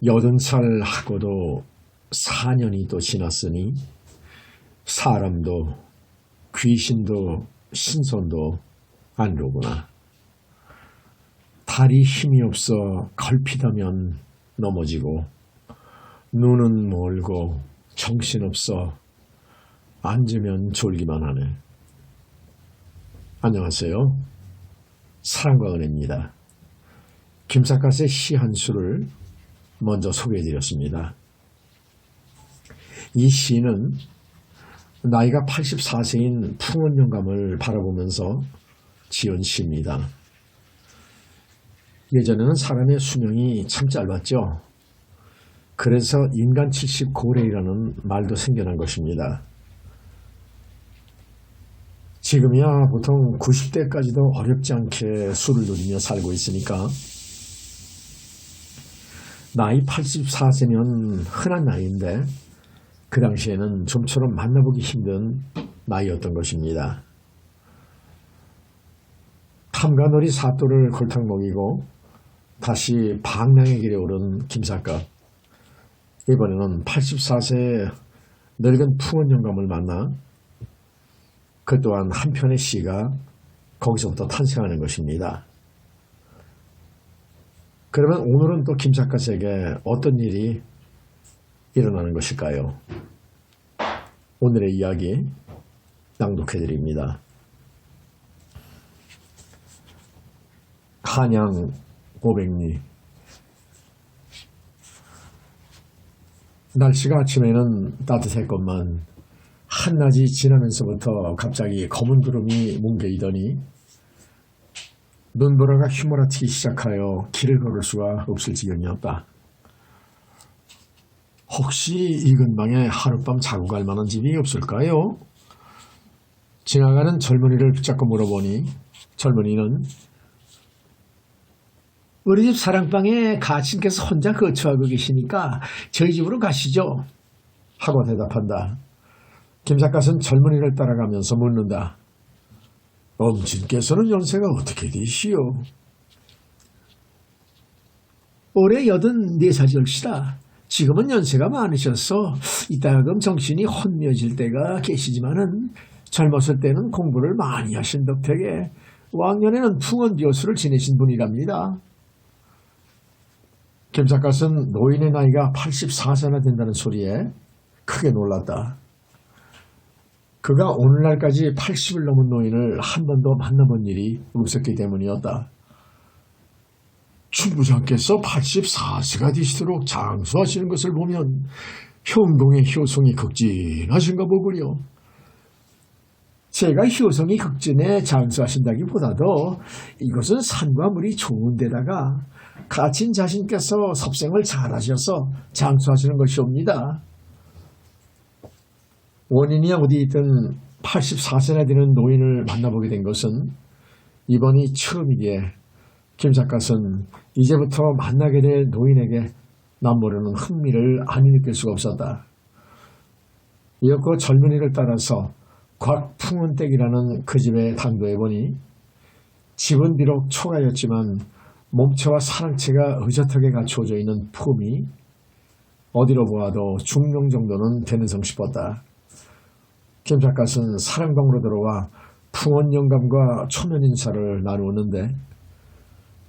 80살 하고도 4년이 또 지났으니 사람도 귀신도 신선도 아니로구나. 다리 힘이 없어 걸핏하면 넘어지고 눈은 멀고 정신없어 앉으면 졸기만 하네. 안녕하세요. 사랑과 은혜입니다. 김삿갓의 시 한 수를 먼저 소개해드렸습니다. 이 시는 나이가 84세인 풍원 영감을 바라보면서 지은 시입니다. 예전에는 사람의 수명이 참 짧았죠. 그래서 인간 70고래이라는 말도 생겨난 것입니다. 지금이야 보통 90대까지도 어렵지 않게 술을 누리며 살고 있으니까 나이 84세면 흔한 나이인데 그 당시에는 좀처럼 만나보기 힘든 나이였던 것입니다. 탐관오리 사또를 골탕 먹이고 다시 방랑의 길에 오른 김삿갓. 이번에는 84세 늙은 풍원 영감을 만나 그 또한 한 편의 시가 거기서부터 탄생하는 것입니다. 그러면 오늘은 또 김삿갓에게 어떤 일이 일어나는 것일까요? 오늘의 이야기 낭독해드립니다. 한양 500리. 날씨가 아침에는 따뜻했건만 한낮이 지나면서부터 갑자기 검은 구름이 뭉개이더니 눈보라가 휘몰아치기 시작하여 길을 걸을 수가 없을 지경이었다. 혹시 이 근방에 하룻밤 자고 갈 만한 집이 없을까요? 지나가는 젊은이를 붙잡고 물어보니 젊은이는 우리 집 사랑방에 가친께서 혼자 거처하고 계시니까 저희 집으로 가시죠 하고 대답한다. 김삿갓은 젊은이를 따라가면서 묻는다. 엄친께서는 연세가 어떻게 되시오? 올해 84살이올시다. 지금은 연세가 많으셔서 이따금 정신이 혼미해질 때가 계시지만은 젊었을 때는 공부를 많이 하신 덕택에 왕년에는 풍원비호수를 지내신 분이랍니다. 김삿갓은 노인의 나이가 84세나 된다는 소리에 크게 놀랐다. 그가 오늘날까지 80을 넘은 노인을 한 번도 만나본 일이 없었기 때문이었다. 주부장께서 84세가 되시도록 장수하시는 것을 보면 형동의 효성이 극진하신가 보구려. 제가 효성이 극진해 장수하신다기보다도 이것은 산과 물이 좋은 데다가 가친 자신께서 섭생을 잘하셔서 장수하시는 것이옵니다. 원인이 어디 있든 84세나 되는 노인을 만나보게 된 것은 이번이 처음이기에 김삿갓은 이제부터 만나게 될 노인에게 남모르는 흥미를 아니 느낄 수가 없었다. 이었고 젊은이를 따라서 곽풍원댁이라는 그 집에 당도해보니 집은 비록 초가였지만 몸체와 사랑체가 의젓하게 갖추어져 있는 품이 어디로 보아도 중령 정도는 되는 성 싶었다. 김삿갓은 사랑방으로 들어와 풍원 영감과 초면 인사를 나누었는데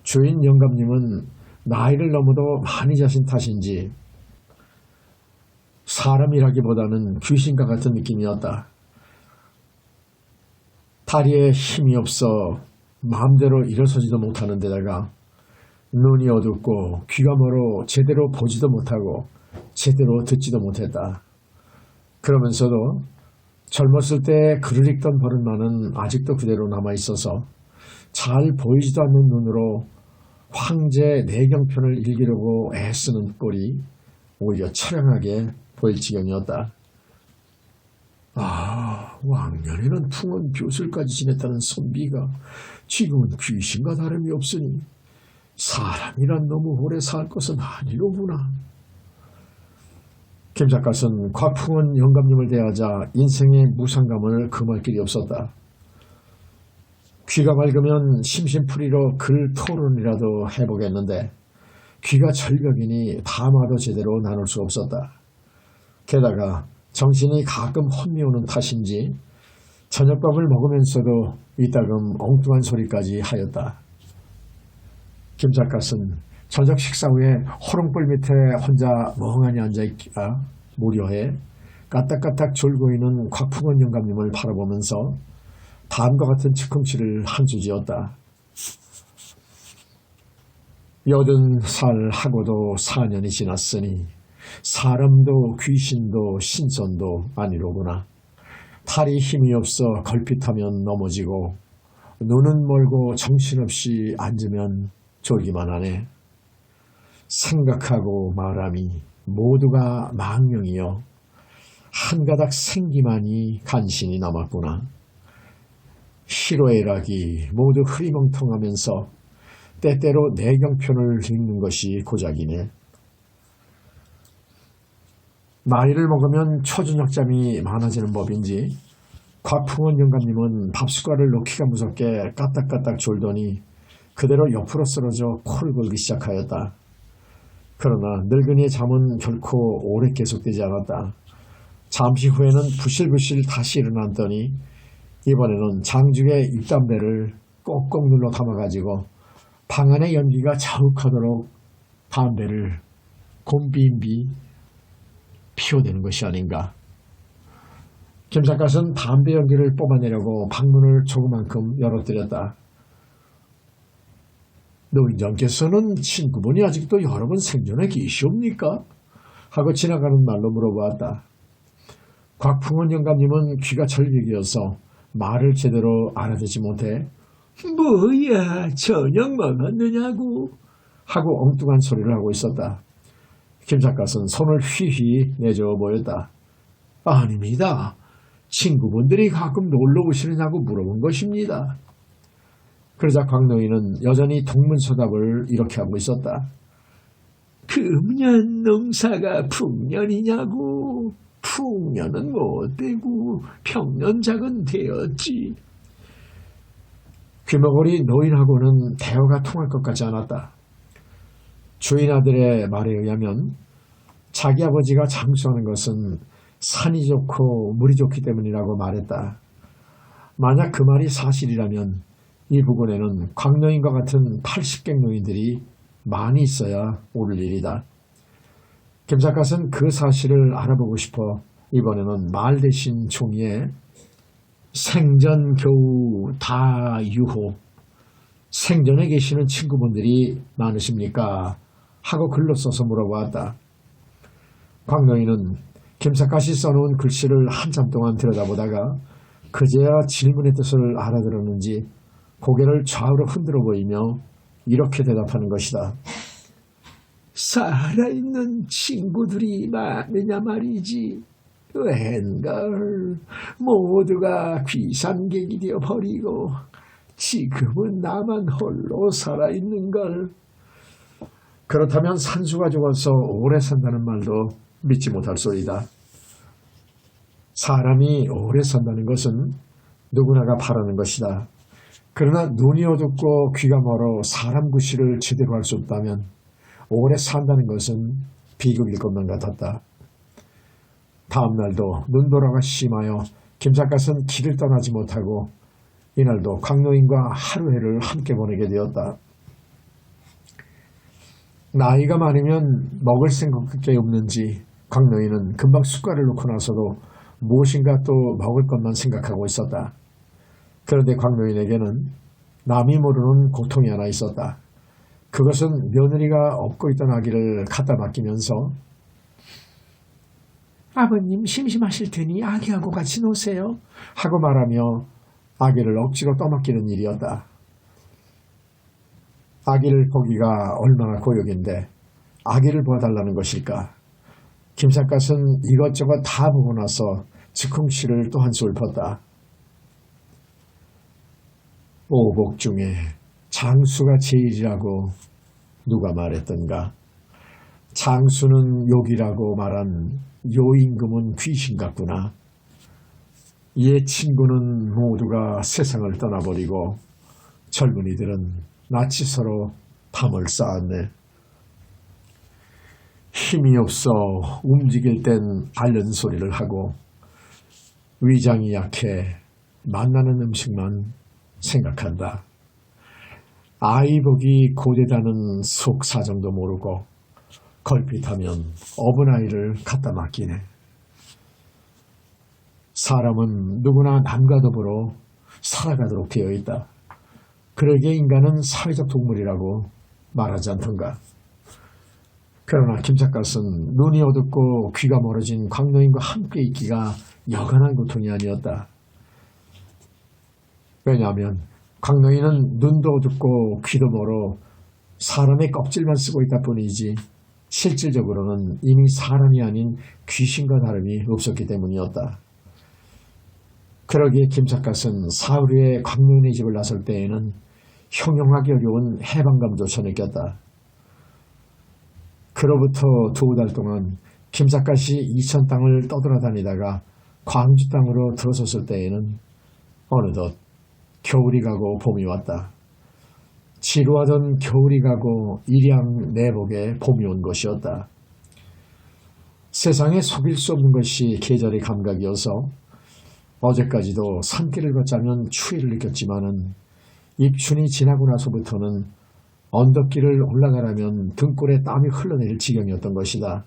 주인 영감님은 나이를 넘어도 많이 자신 탓인지 사람이라기보다는 귀신과 같은 느낌이었다. 다리에 힘이 없어 마음대로 일어서지도 못하는 데다가 눈이 어둡고 귀가 멀어 제대로 보지도 못하고 제대로 듣지도 못했다. 그러면서도 젊었을 때 글을 읽던 버릇만은 아직도 그대로 남아있어서 잘 보이지도 않는 눈으로 황제 내경편을 읽으려고 애쓰는 꼴이 오히려 처량하게 보일 지경이었다. 왕년에는 풍원 벼슬까지 지냈다는 선비가 지금은 귀신과 다름이 없으니 사람이란 너무 오래 살 것은 아니로구나. 김삿갓은 곽풍원 영감님을 대하자 인생의 무상감을 금할 길이 없었다. 귀가 맑으면 심심풀이로 글 토론이라도 해보겠는데 귀가 절벽이니 담아도 제대로 나눌 수 없었다. 게다가 정신이 가끔 혼미오는 탓인지 저녁밥을 먹으면서도 이따금 엉뚱한 소리까지 하였다. 김삿갓은 저녁 식사 후에 호롱불 밑에 혼자 멍하니 앉아있기가 무료해 까딱까딱 졸고 있는 곽풍원 영감님을 바라보면서 다음과 같은 즉흥치를 한 수 지었다. 80살 하고도 4년이 지났으니 사람도 귀신도 신선도 아니로구나. 팔이 힘이 없어 걸핏하면 넘어지고 눈은 멀고 정신없이 앉으면 졸기만 하네. 생각하고 말함이 모두가 망령이여 한 가닥 생기만이 간신히 남았구나. 희로애락이 모두 흐리멍텅하면서 때때로 내경편을 읽는 것이 고작이네. 나이를 먹으면 초저녁잠이 많아지는 법인지 곽풍원 영감님은 밥숟가락을 놓기가 무섭게 까딱까딱 졸더니 그대로 옆으로 쓰러져 코를 골기 시작하였다. 그러나 늙은이의 잠은 결코 오래 계속되지 않았다. 잠시 후에는 부실부실 다시 일어났더니 이번에는 장죽에 입담배를 꼭꼭 눌러 담아가지고 방 안의 연기가 자욱하도록 담배를 곰비임비 피워대는 것이 아닌가. 김삿갓은 담배 연기를 뽑아내려고 방문을 조그만큼 열어드렸다. 노인장께서는 친구분이 아직도 여러 번 생전에 계시옵니까? 하고 지나가는 말로 물어보았다. 곽풍원 영감님은 귀가 절벽이어서 말을 제대로 알아듣지 못해 뭐야 저녁 먹었느냐고 하고 엉뚱한 소리를 하고 있었다. 김삿갓은 손을 휘휘 내줘 보였다. 아닙니다. 친구분들이 가끔 놀러 오시느냐고 물어본 것입니다. 그러자 광노인은 여전히 동문서답을 이렇게 하고 있었다. 금년 농사가 풍년이냐고. 풍년은 못되고 평년작은 되었지. 귀머거리 노인하고는 대화가 통할 것 같지 않았다. 주인 아들의 말에 의하면 자기 아버지가 장수하는 것은 산이 좋고 물이 좋기 때문이라고 말했다. 만약 그 말이 사실이라면 이 부근에는 광노인과 같은 80갱 노인들이 많이 있어야 올 일이다. 김삿갓은 그 사실을 알아보고 싶어 이번에는 말 대신 종이에 생전 겨우 다 유호 생전에 계시는 친구분들이 많으십니까? 하고 글로 써서 물어보았다. 광노인은 김삿갓이 써놓은 글씨를 한참 동안 들여다보다가 그제야 질문의 뜻을 알아들었는지 고개를 좌우로 흔들어 보이며 이렇게 대답하는 것이다. 살아있는 친구들이 많으냐 말이지. 웬걸 모두가 귀산객이 되어버리고 지금은 나만 홀로 살아있는걸. 그렇다면 산수가 죽어서 오래 산다는 말도 믿지 못할 소리다. 사람이 오래 산다는 것은 누구나가 바라는 것이다. 그러나 눈이 어둡고 귀가 멀어 사람 구실을 제대로 할 수 없다면 오래 산다는 것은 비극일 것만 같았다. 다음 날도 눈보라가 심하여 김삿갓은 길을 떠나지 못하고 이날도 광노인과 하루해를 함께 보내게 되었다. 나이가 많으면 먹을 생각밖에 없는지 광노인은 금방 숟갈을 놓고 나서도 무엇인가 또 먹을 것만 생각하고 있었다. 그런데 광노인에게는 남이 모르는 고통이 하나 있었다. 그것은 며느리가 업고 있던 아기를 갖다 맡기면서 아버님 심심하실 테니 아기하고 같이 노세요 하고 말하며 아기를 억지로 떠맡기는 일이었다. 아기를 보기가 얼마나 고역인데 아기를 보아달라는 것일까. 김삿갓은 이것저것 다 보고 나서 즉흥시를 또 한 수 읊었다. 오복 중에 장수가 제일이라고 누가 말했던가. 장수는 욕이라고 말한 요임금은 귀신 같구나. 얘 친구는 모두가 세상을 떠나버리고 젊은이들은 나치서로 밤을 쌓았네. 힘이 없어 움직일 땐 앓는 소리를 하고 위장이 약해 만나는 음식만 생각한다. 아이 보기 고되다는 속 사정도 모르고 걸핏하면 어린아이를 갖다 맡기네. 사람은 누구나 남과 더불어 살아가도록 되어 있다. 그러기에 인간은 사회적 동물이라고 말하지 않던가. 그러나 김 작가는 눈이 어둡고 귀가 멀어진 광노인과 함께 있기가 여간한 고통이 아니었다. 왜냐하면 광노인은 눈도 어둡고 귀도 멀어 사람의 껍질만 쓰고 있다 뿐이지 실질적으로는 이미 사람이 아닌 귀신과 다름이 없었기 때문이었다. 그러기에 김 작가는 사흘 후에 광노인의 집을 나설 때에는 형용하기 어려운 해방감조차 느꼈다. 그로부터 2달 동안 김 작가씨 이천 땅을 떠돌아다니다가 광주 땅으로 들어섰을 때에는 어느덧 겨울이 가고 봄이 왔다. 지루하던 겨울이 가고 일양 내복에 봄이 온 것이었다. 세상에 속일 수 없는 것이 계절의 감각이어서 어제까지도 산길을 걷자면 추위를 느꼈지만은 입춘이 지나고 나서부터는 언덕길을 올라가려면 등골에 땀이 흘러내릴 지경이었던 것이다.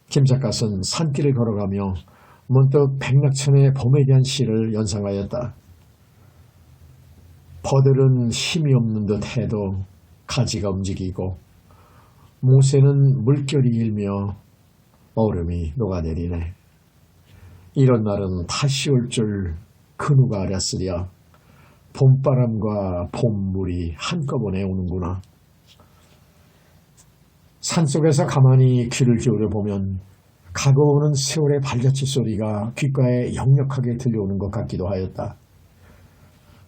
김 작가는 산길을 걸어가며 문득 백낙천의 봄에 대한 시를 연상하였다. 버들은 힘이 없는 듯 해도 가지가 움직이고 모새는 물결이 일며 얼음이 녹아내리네. 이런 날은 다시 올 줄 그 누가 알았으랴. 봄바람과 봄물이 한꺼번에 오는구나. 산속에서 가만히 귀를 기울여 보면 가고오는 세월의 발자취 소리가 귓가에 역력하게 들려오는 것 같기도 하였다.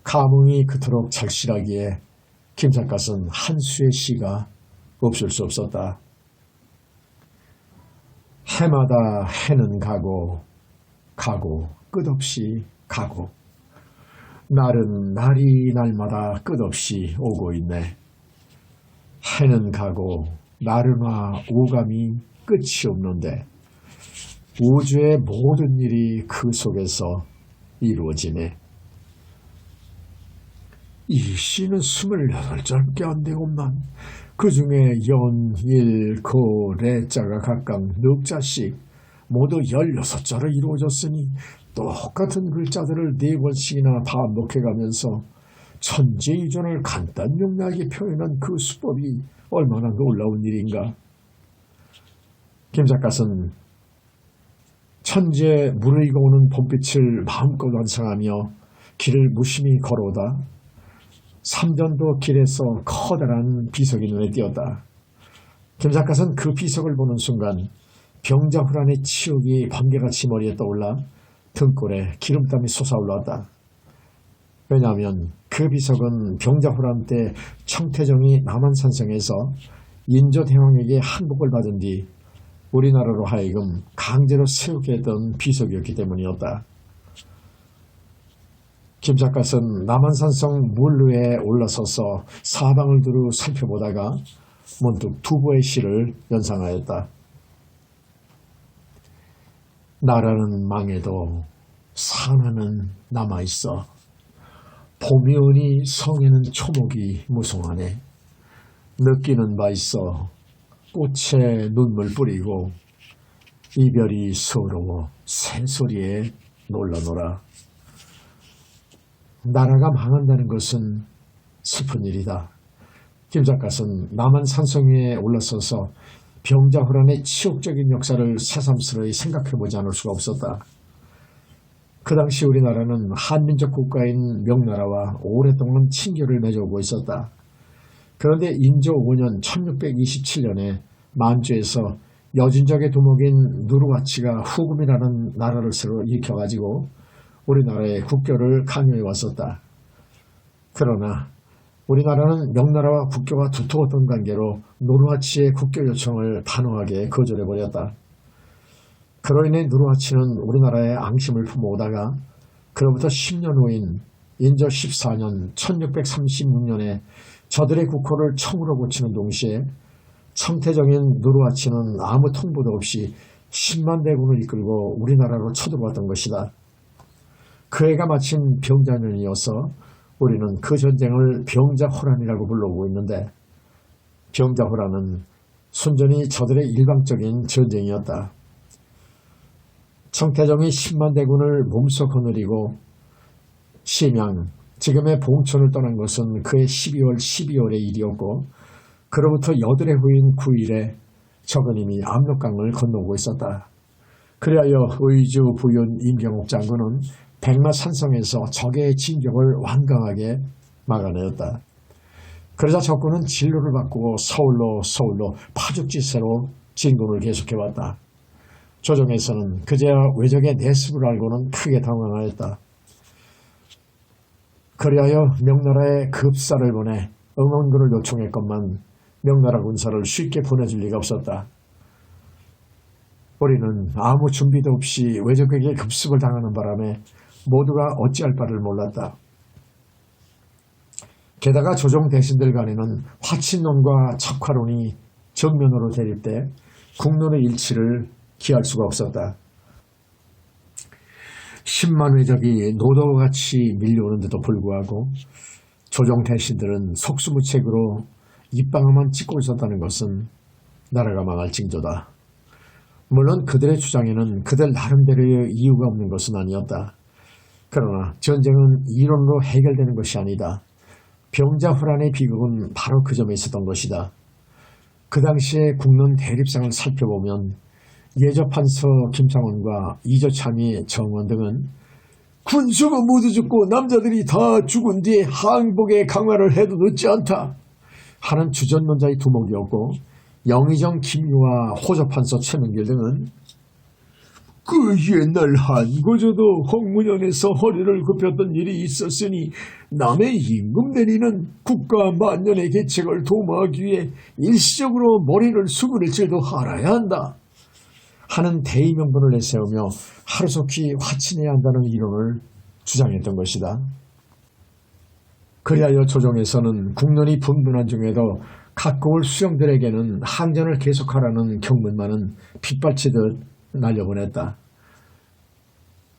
감흥이 그토록 절실하기에 김 작가는 한 수의 시가 없을 수 없었다. 해마다 해는 가고 가고 끝없이 가고 날은 날이 날마다 끝없이 오고 있네. 해는 가고 날은 와 오감이 끝이 없는데 우주의 모든 일이 그 속에서 이루어지네. 이 시는 28절밖에 안 되고만 그 중에 연, 일, 거, 레자가 각각 4자씩 모두 16자로 이루어졌으니 똑같은 글자들을 4번씩이나 반복해가면서 천재이전을 간단 명료하게 표현한 그 수법이 얼마나 놀라운 일인가. 김 작가는 천재 무르익어 오는 봄빛을 마음껏 완성하며 길을 무심히 걸어오다 3년도 길에서 커다란 비석이 눈에 띄었다. 김 작가는 그 비석을 보는 순간 병자호란의 치욕이 번개같이 머리에 떠올라 등골에 기름땀이 솟아올랐다. 왜냐하면 그 비석은 병자호란 때 청태정이 남한산성에서 인조대왕에게 항복을 받은 뒤 우리나라로 하여금 강제로 세우게 했던 비석이었기 때문이었다. 김 작가는 남한산성 물루에 올라서서 사방을 두루 살펴보다가 문득 두부의 시를 연상하였다. 나라는 망해도 산하는 남아있어. 봄이 오니 성에는 초목이 무성하네. 느끼는 바 있어. 꽃에 눈물 뿌리고 이별이 서러워 새소리에 놀라노라. 나라가 망한다는 것은 슬픈 일이다. 김 작가는 남한산성 위에 올라서서 병자호란의 치욕적인 역사를 새삼스러이 생각해보지 않을 수가 없었다. 그 당시 우리나라는 한민족 국가인 명나라와 오랫동안 친교를 맺어오고 있었다. 그런데 인조 5년 1627년에 만주에서 여진족의 두목인 누르와치가 후금이라는 나라를 새로 일으켜가지고 우리나라의 국교를 강요해 왔었다. 그러나 우리나라는 명나라와 국교가 두터웠던 관계로 누르하치의 국교 요청을 단호하게 거절해버렸다. 그로 인해 누르하치는 우리나라에 앙심을 품어오다가 그로부터 10년 후인 인조 14년 1636년에 저들의 국호를 청으로 고치는 동시에 청태정인 누르하치는 아무 통보도 없이 10만 대군을 이끌고 우리나라로 쳐들어왔던 것이다. 그 해가 마침 병자년이어서 우리는 그 전쟁을 병자호란이라고 불러오고 있는데, 병자호란은 순전히 저들의 일방적인 전쟁이었다. 청태정이 10만 대군을 몸소 거느리고 심양, 지금의 봉천을 떠난 것은 그해 12월 12월의 일이었고, 그로부터 여드레 후인 9일에 적은 이미 압록강을 건너고 있었다. 그리하여 의주 부윤 임경옥 장군은 백마산성에서 적의 진격을 완강하게 막아내었다. 그러자 적군은 진로를 바꾸고 서울로 파죽지세로 진군을 계속해왔다. 조정에서는 그제야 외적의 내습을 알고는 크게 당황하였다. 그리하여 명나라에 급사를 보내 응원군을 요청했건만 명나라 군사를 쉽게 보내줄 리가 없었다. 우리는 아무 준비도 없이 외적에게 급습을 당하는 바람에 모두가 어찌할 바를 몰랐다. 게다가 조정 대신들 간에는 화친론과 척화론이 정면으로 대립돼 국론의 일치를 기할 수가 없었다. 10만 외적이 노도와 같이 밀려오는데도 불구하고 조정 대신들은 속수무책으로 입방아만 찍고 있었다는 것은 나라가 망할 징조다. 물론 그들의 주장에는 그들 나름대로의 이유가 없는 것은 아니었다. 그러나 전쟁은 이론으로 해결되는 것이 아니다. 병자호란의 비극은 바로 그 점에 있었던 것이다. 그 당시의 국론 대립상을 살펴보면 예저판서 김창원과 이저참의 정원 등은 군수가 모두 죽고 남자들이 다 죽은 뒤에 항복의 강화를 해도 늦지 않다 하는 주전론자의 두목이었고, 영의정 김유와 호저판서 최명길 등은 그 옛날 한고조도 홍문현에서 허리를 굽혔던 일이 있었으니 남의 임금 내리는 국가 만년의 계책을 도모하기 위해 일시적으로 머리를 수그릴 줄도 알아야 한다 하는 대의명분을 내세우며 하루속히 화친해야 한다는 이론을 주장했던 것이다. 그리하여 조정에서는 국론이 분분한 중에도 각국을 수령들에게는 항전을 계속하라는 경문만은 빗발치듯 날려보냈다.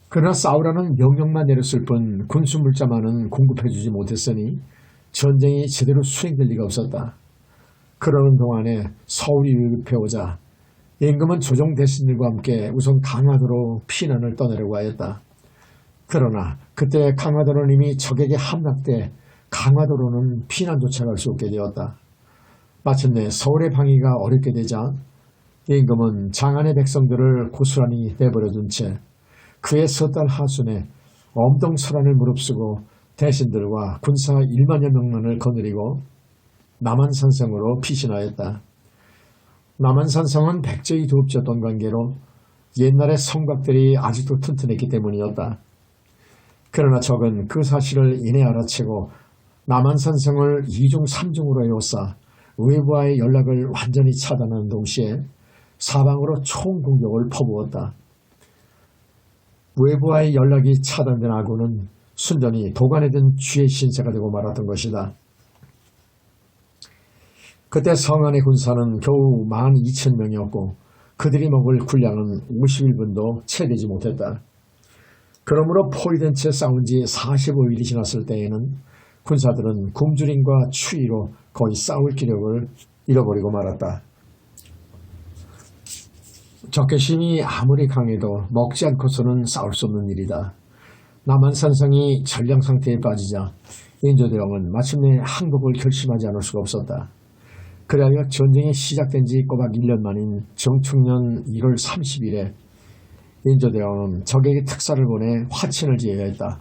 그러나 싸우라는 명령만 내렸을 뿐 군수물자만은 공급해주지 못했으니 전쟁이 제대로 수행될 리가 없었다. 그러는 동안에 서울이 위급해오자 임금은 조정 대신들과 함께 우선 강화도로 피난을 떠나려고 하였다. 그러나 그때 강화도는 이미 적에게 함락돼 강화도로는 피난조차 갈 수 없게 되었다. 마침내 서울의 방위가 어렵게 되자 임금은 장안의 백성들을 고스란히 내버려둔 채 그의 섣달 하순에 엄동설안을 무릅쓰고 대신들과 군사 1만여 명만을 거느리고 남한산성으로 피신하였다. 남한산성은 백제의 도읍지였던 관계로 옛날의 성곽들이 아직도 튼튼했기 때문이었다. 그러나 적은 그 사실을 이내 알아채고 남한산성을 2중 3중으로 에워싸 외부와의 연락을 완전히 차단하는 동시에 사방으로 총공격을 퍼부었다. 외부와의 연락이 차단된 아군은 순전히 도관에 든 쥐의 신세가 되고 말았던 것이다. 그때 성안의 군사는 겨우 12,000명이었고 그들이 먹을 군량은 51분도 채 되지 못했다. 그러므로 포위된 채 싸운 지 45일이 지났을 때에는 군사들은 굶주림과 추위로 거의 싸울 기력을 잃어버리고 말았다. 적개심이 아무리 강해도 먹지 않고서는 싸울 수 없는 일이다. 남한산성이 전량 상태에 빠지자 인조대왕은 마침내 항복을 결심하지 않을 수가 없었다. 그리하여 전쟁이 시작된 지 꼬박 1년 만인 정축년 1월 30일에 인조대왕은 적에게 특사를 보내 화친을 지어야 했다.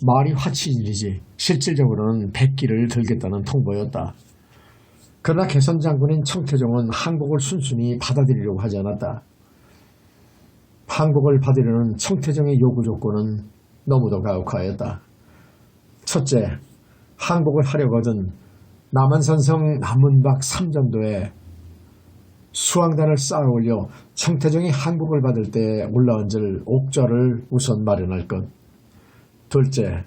말이 화친일이지 실질적으로는 백기를 들겠다는 통보였다. 그러나 개선장군인 청태종은 항복을 순순히 받아들이려고 하지 않았다. 항복을 받으려는 청태종의 요구 조건은 너무도 가혹하였다. 첫째, 항복을 하려거든 남한산성 남문박 삼전도에 수왕단을 쌓아 올려 청태종이 항복을 받을 때 올라앉을 옥좌를 우선 마련할 것. 둘째,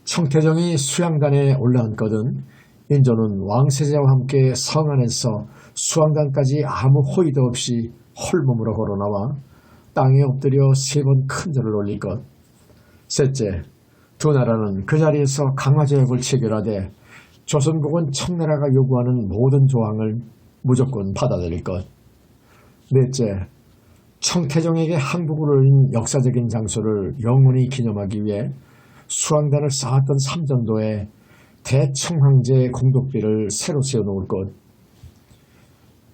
청태종이 수양단에 올라앉거든 인조는 왕세자와 함께 성 안에서 수왕단까지 아무 호의도 없이 홀몸으로 걸어나와 땅에 엎드려 3번 큰 절을 올릴 것. 셋째, 두 나라는 그 자리에서 강화조약을 체결하되 조선국은 청나라가 요구하는 모든 조항을 무조건 받아들일 것. 넷째, 청태종에게 항복을 올린 역사적인 장소를 영원히 기념하기 위해 수왕단을 쌓았던 삼전도에 대청황제 공덕비를 새로 세워놓을 것.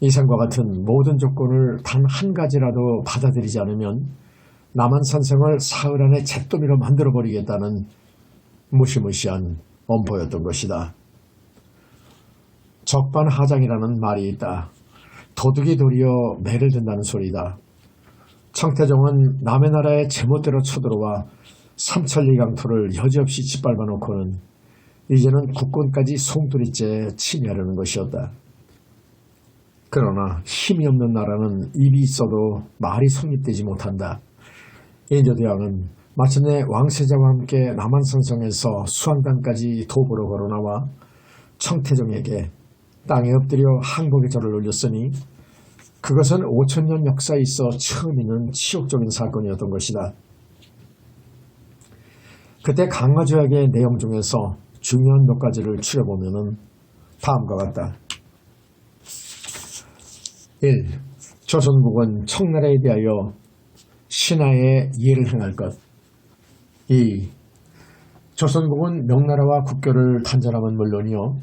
이상과 같은 모든 조건을 단 한 가지라도 받아들이지 않으면 남한산성을 사흘 안에 잿더미로 만들어버리겠다는 무시무시한 엄포였던 것이다. 적반하장이라는 말이 있다. 도둑이 도리어 매를 든다는 소리다. 청태종은 남의 나라에 제멋대로 쳐들어와 삼천리 강토를 여지없이 짓밟아 놓고는 이제는 국권까지 송두리째 침해하려는 것이었다. 그러나 힘이 없는 나라는 입이 있어도 말이 성립되지 못한다. 인조대왕은 마침내 왕세자와 함께 남한산성에서 수왕단까지 도보로 걸어나와 청태종에게 땅에 엎드려 항복의 절을 올렸으니 그것은 5000년 역사에 있어 처음 있는 치욕적인 사건이었던 것이다. 그때 강화조약의 내용 중에서 중요한 몇 가지를 추려보면 다음과 같다. 1. 조선국은 청나라에 대하여 신하의 이해를 행할 것. 2. 조선국은 명나라와 국교를 단절함은 물론이요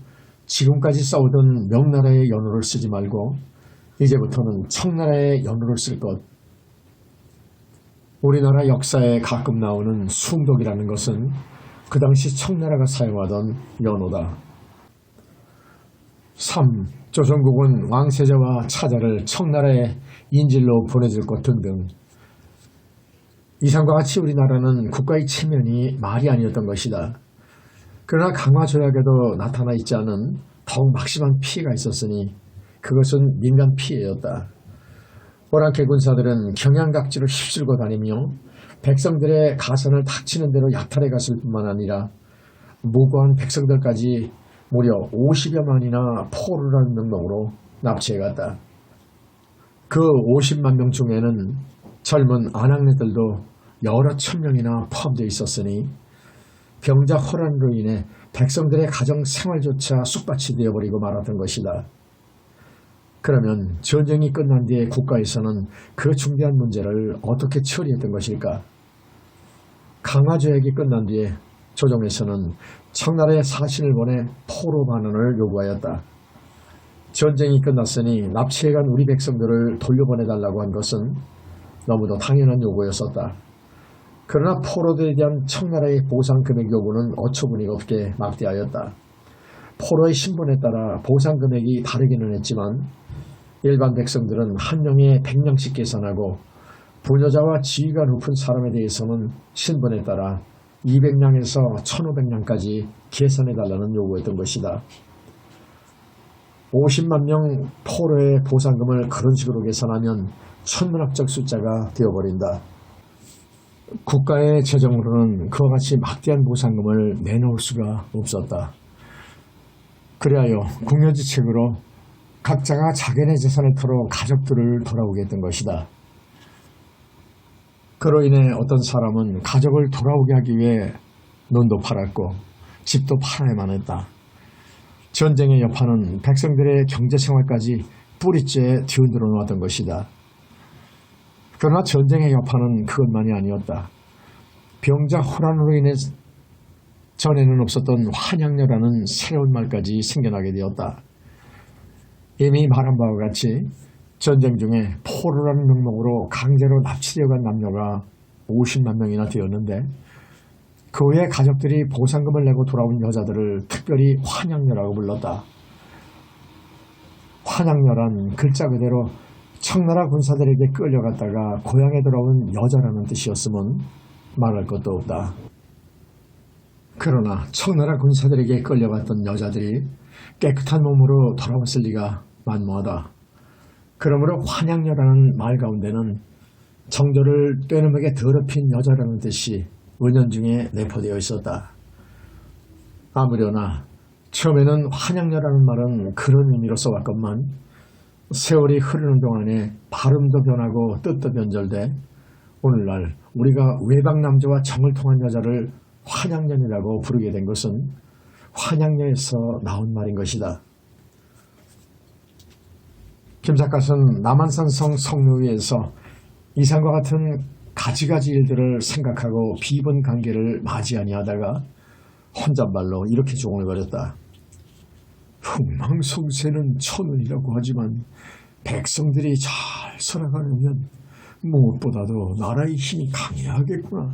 지금까지 써오던 명나라의 연호를 쓰지 말고 이제부터는 청나라의 연호를 쓸 것. 우리나라 역사에 가끔 나오는 숭독이라는 것은 그 당시 청나라가 사용하던 연호다. 3. 조선국은 왕세자와 차자를 청나라에 인질로 보내줄 것 등등. 이상과 같이 우리나라는 국가의 체면이 말이 아니었던 것이다. 그러나 강화조약에도 나타나 있지 않은 더욱 막심한 피해가 있었으니 그것은 민간 피해였다. 오랑캐 군사들은 경양각지로 휩쓸고 다니며 백성들의 가선을 닥치는 대로 약탈해 갔을 뿐만 아니라 무고한 백성들까지 무려 50여만이나 포로라는 명목으로 납치해 갔다. 그 50만 명 중에는 젊은 아낙네들도 여러 천명이나 포함되어 있었으니 병자 호란으로 인해 백성들의 가정 생활조차 쑥밭이 되어버리고 말았던 것이다. 그러면 전쟁이 끝난 뒤에 국가에서는 그 중대한 문제를 어떻게 처리했던 것일까? 강화조약이 끝난 뒤에 조정에서는 청나라에 사신을 보내 포로 반환을 요구하였다. 전쟁이 끝났으니 납치해간 우리 백성들을 돌려보내달라고 한 것은 너무도 당연한 요구였었다. 그러나 포로들에 대한 청나라의 보상 금액 요구는 어처구니가 없게 막대하였다. 포로의 신분에 따라 보상 금액이 다르기는 했지만 일반 백성들은 한 명에 100냥씩 계산하고 부녀자와 지위가 높은 사람에 대해서는 신분에 따라 200냥에서 1500냥까지 계산해달라는 요구였던 것이다. 50만 명 포로의 보상금을 그런 식으로 계산하면 천문학적 숫자가 되어버린다. 국가의 재정으로는 그와 같이 막대한 보상금을 내놓을 수가 없었다. 그리하여 궁여지책으로 각자가 자기네 재산을 털어 가족들을 돌아오게 했던 것이다. 그로 인해 어떤 사람은 가족을 돌아오게 하기 위해 논도 팔았고 집도 팔아야만 했다. 전쟁의 여파는 백성들의 경제생활까지 뿌리째 뒤흔들어 놓았던 것이다. 그러나 전쟁의 여파는 그것만이 아니었다. 병자 호란으로 인해 전에는 없었던 환양녀라는 새로운 말까지 생겨나게 되었다. 이미 말한 바와 같이 전쟁 중에 포로라는 명목으로 강제로 납치되어 간 남녀가 50만 명이나 되었는데 그 후에 가족들이 보상금을 내고 돌아온 여자들을 특별히 환양녀라고 불렀다. 환양녀란 글자 그대로 청나라 군사들에게 끌려갔다가 고향에 돌아온 여자라는 뜻이었으면 말할 것도 없다. 그러나 청나라 군사들에게 끌려갔던 여자들이 깨끗한 몸으로 돌아왔을 리가 만무하다. 그러므로 환양녀라는 말 가운데는 정조를 떼놈에게 더럽힌 여자라는 뜻이 은연중에 내포되어 있었다. 아무려나 처음에는 환양녀라는 말은 그런 의미로 써왔건만 세월이 흐르는 동안에 발음도 변하고 뜻도 변절돼 오늘날 우리가 외박 남자와 정을 통한 여자를 환양년이라고 부르게 된 것은 환양녀에서 나온 말인 것이다. 김 작가는 남한산성 성묘 위에서 이상과 같은 가지가지 일들을 생각하고 비번 관계를 맞이 아니하다가 혼잣말로 이렇게 중얼거렸다. 흥망성쇠는 천운이라고 하지만 백성들이 잘 살아가려면 무엇보다도 나라의 힘이 강해야겠구나.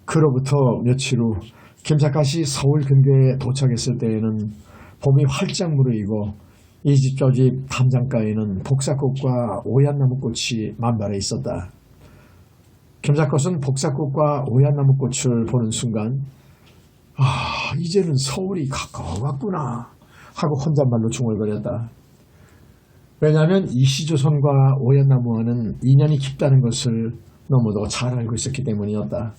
그로부터 며칠 후 김 작가씨 서울 근교에 도착했을 때에는 봄이 활짝 무르익고 이 집 저 집 담장가에는 복사꽃과 오얏나무꽃이 만발해 있었다. 김 작가는 복사꽃과 오얏나무꽃을 보는 순간 이제는 서울이 가까워왔구나 하고 혼잣말로 중얼거렸다. 왜냐하면 이시조선과 오얏나무와는 인연이 깊다는 것을 너무도 잘 알고 있었기 때문이었다.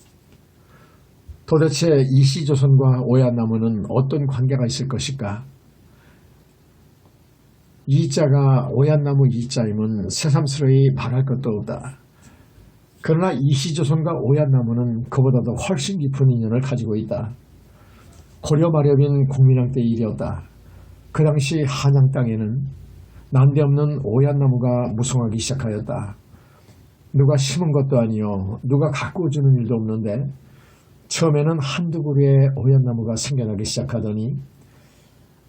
도대체 이시조선과 오얏나무는 어떤 관계가 있을 것일까? 이자가 오얏나무 이자임은 새삼스러이 말할 것도 없다. 그러나 이시조선과 오얏나무는 그보다도 훨씬 깊은 인연을 가지고 있다. 고려 말엽인 공민왕 때 일이었다. 그 당시 한양 땅에는 난데없는 오얏나무가 무성하기 시작하였다. 누가 심은 것도 아니요 누가 가꾸어 주는 일도 없는데 처음에는 한두 그루의 오얏나무가 생겨나기 시작하더니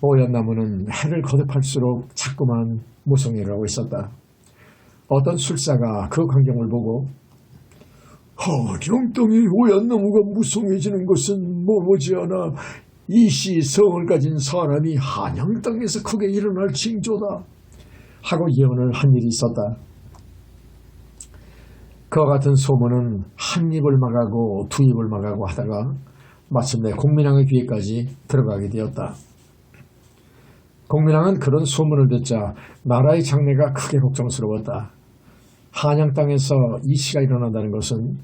오얏나무는 해를 거듭할수록 자꾸만 무성해를 하고 있었다. 어떤 술사가 그 광경을 보고 한양 땅의 오얏나무가 무성해지는 것은 머지않아 이시성을 가진 사람이 한양 땅에서 크게 일어날 징조다 하고 예언을 한 일이 있었다. 그와 같은 소문은 한 입을 막아고 두 입을 막아고 하다가 마침내 공민왕의 귀에까지 들어가게 되었다. 공민왕은 그런 소문을 듣자 나라의 장래가 크게 걱정스러웠다. 한양 땅에서 이시가 일어난다는 것은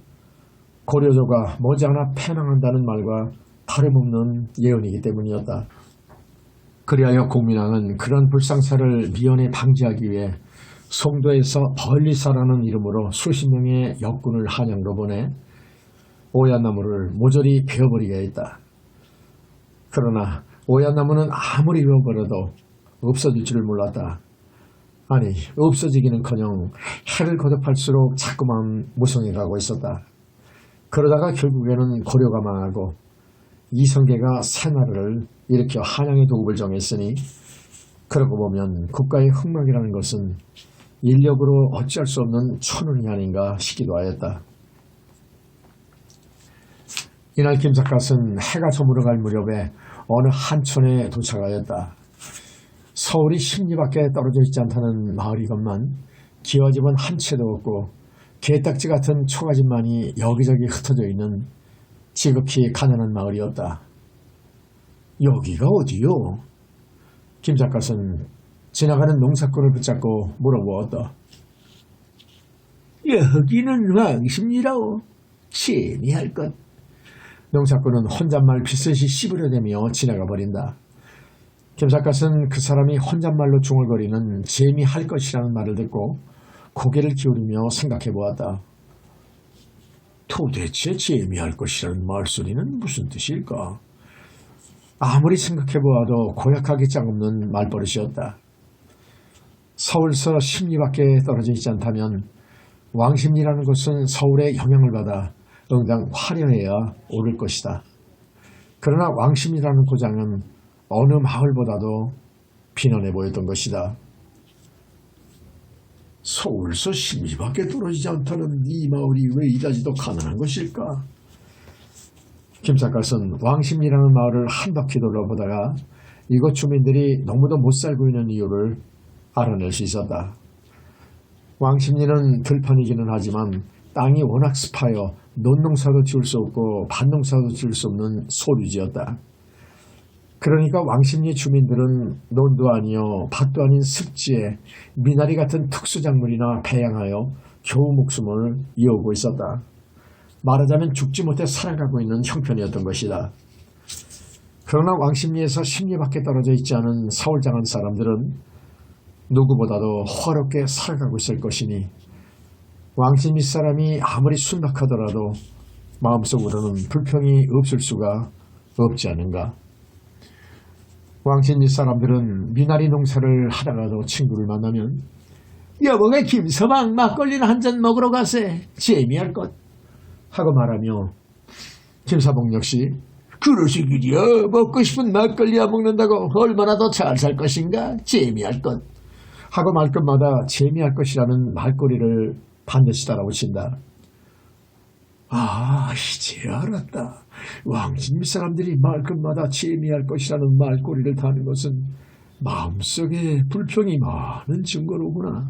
고려조가 머지않아 패망한다는 말과 다름없는 예언이기 때문이었다. 그리하여 공민왕은 그런 불상사를 미연에 방지하기 위해 송도에서 벌리사라는 이름으로 수십 명의 역군을 한양으로 보내 오얏나무를 모조리 베어버리게 했다. 그러나 오얏나무는 아무리 베어버려도 없어질 줄을 몰랐다. 아니, 없어지기는커녕 해를 거듭할수록 자꾸만 무성해가고 있었다. 그러다가 결국에는 고려가 망하고 이성계가 새나라를 일으켜 한양의 도읍을 정했으니 그러고 보면 국가의 흥망이라는 것은 인력으로 어찌할 수 없는 천운이 아닌가 싶기도 하였다. 이날 김 작가는 해가 저물어갈 무렵에 어느 한촌에 도착하였다. 서울이 10리 밖에 떨어져 있지 않다는 마을이건만 기와집은 한 채도 없고 개딱지 같은 초가집만이 여기저기 흩어져 있는 지극히 가난한 마을이었다. 여기가 어디요? 김 작가는 지나가는 농사꾼을 붙잡고 물어보았다. 여기는 왕십리라오. 재미할 것. 농사꾼은 혼잣말 비슷이 씹으려대며 지나가 버린다. 김 작가는 그 사람이 혼잣말로 중얼거리는 재미할 것이라는 말을 듣고 고개를 기울이며 생각해 보았다. 도대체 재미할 것이라는 말소리는 무슨 뜻일까? 아무리 생각해 보아도 고약하기 짝없는 말버릇이었다. 서울서 10리 밖에 떨어져 있지 않다면 왕십리라는 곳은 서울의 영향을 받아 응당 화려해야 오를 것이다. 그러나 왕십리라는 고장은 어느 마을보다도 빈원해 보였던 것이다. 서울서 10리 밖에 떨어지지 않다는 이 마을이 왜 이다지도 가난한 것일까? 김 작가는 왕십리라는 마을을 한 바퀴 돌아보다가 이곳 주민들이 너무도 못 살고 있는 이유를 알아낼 수 있었다. 왕십리는 들판이기는 하지만 땅이 워낙 습하여 논농사도 지을 수 없고 밭농사도 지을 수 없는 소류지였다. 그러니까 왕십리 주민들은 논도 아니요 밭도 아닌 습지에 미나리 같은 특수작물이나 배양하여 겨우 목숨을 이어오고 있었다. 말하자면 죽지 못해 살아가고 있는 형편이었던 것이다. 그러나 왕십리에서 십리 밖에 떨어져 있지 않은 서울장안 사람들은 누구보다도 화롭게 살아가고 있을 것이니 왕십리 사람이 아무리 순박하더라도 마음속으로는 불평이 없을 수가 없지 않은가. 왕십리 사람들은 미나리 농사를 하다가도 친구를 만나면 여보가 김서방 막걸리나 한 잔 먹으러 가세 재미할 것 하고 말하며 김서방 역시 그러시기려 먹고 싶은 막걸리야 먹는다고 얼마나 더 잘 살 것인가 재미할 것 하고 말끝마다 재미할 것이라는 말꼬리를 반드시 따라붙인다. 아, 이제 알았다. 왕십리 사람들이 말끝마다 재미할 것이라는 말꼬리를 다는 것은 마음속에 불평이 많은 증거로구나.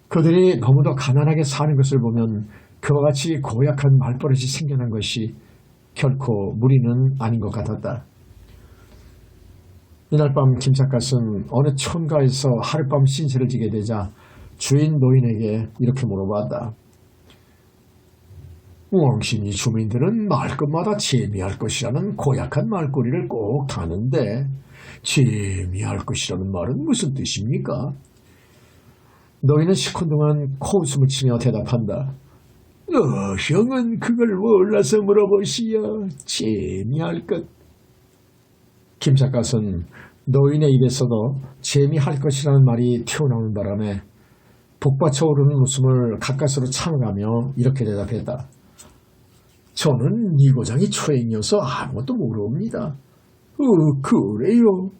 그들이 너무도 가난하게 사는 것을 보면 그와 같이 고약한 말버릇이 생겨난 것이 결코 무리는 아닌 것 같았다. 이날 밤 김삿갓은 어느 촌가에서 하룻밤 신세를 지게 되자 주인 노인에게 이렇게 물어봤다. 왕십리 주민들은 말끝마다 재미할 것이라는 고약한 말꼬리를 꼭 다는데 재미할 것이라는 말은 무슨 뜻입니까? 노인은 시큰둥한 코웃음을 치며 대답한다. 형은 그걸 몰라서 물어보시오. 재미할 것. 김삿갓은 노인의 입에서도 재미할 것이라는 말이 튀어나오는 바람에 복받쳐 오르는 웃음을 가까스로 참아가며 이렇게 대답했다. 저는 이 고장이 초행이어서 아무것도 모릅니다. 그래요?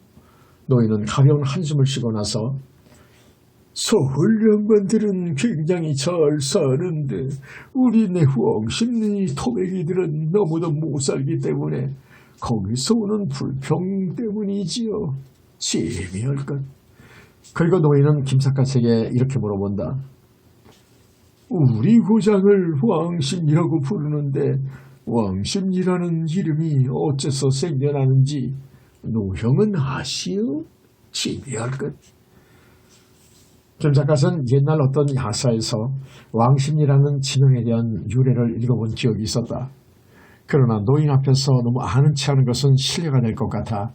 노인은 가벼운 한숨을 쉬고 나서 서울 양반들은 굉장히 잘 사는데 우리네 왕십리 토백이들은 너무도 못 살기 때문에 거기서 오는 불평 때문이지요. 재미할 것. 그리고 노인은 김삿갓에게 이렇게 물어본다. 우리 고장을 왕십리라고 부르는데 왕십리라는 이름이 어째서 생겨나는지 노형은 아시오? 재미할 것. 김삿갓은 옛날 어떤 야사에서 왕십리라는 지명에 대한 유래를 읽어본 기억이 있었다. 그러나 노인 앞에서 너무 아는 체하는 것은 실례가 될 것 같아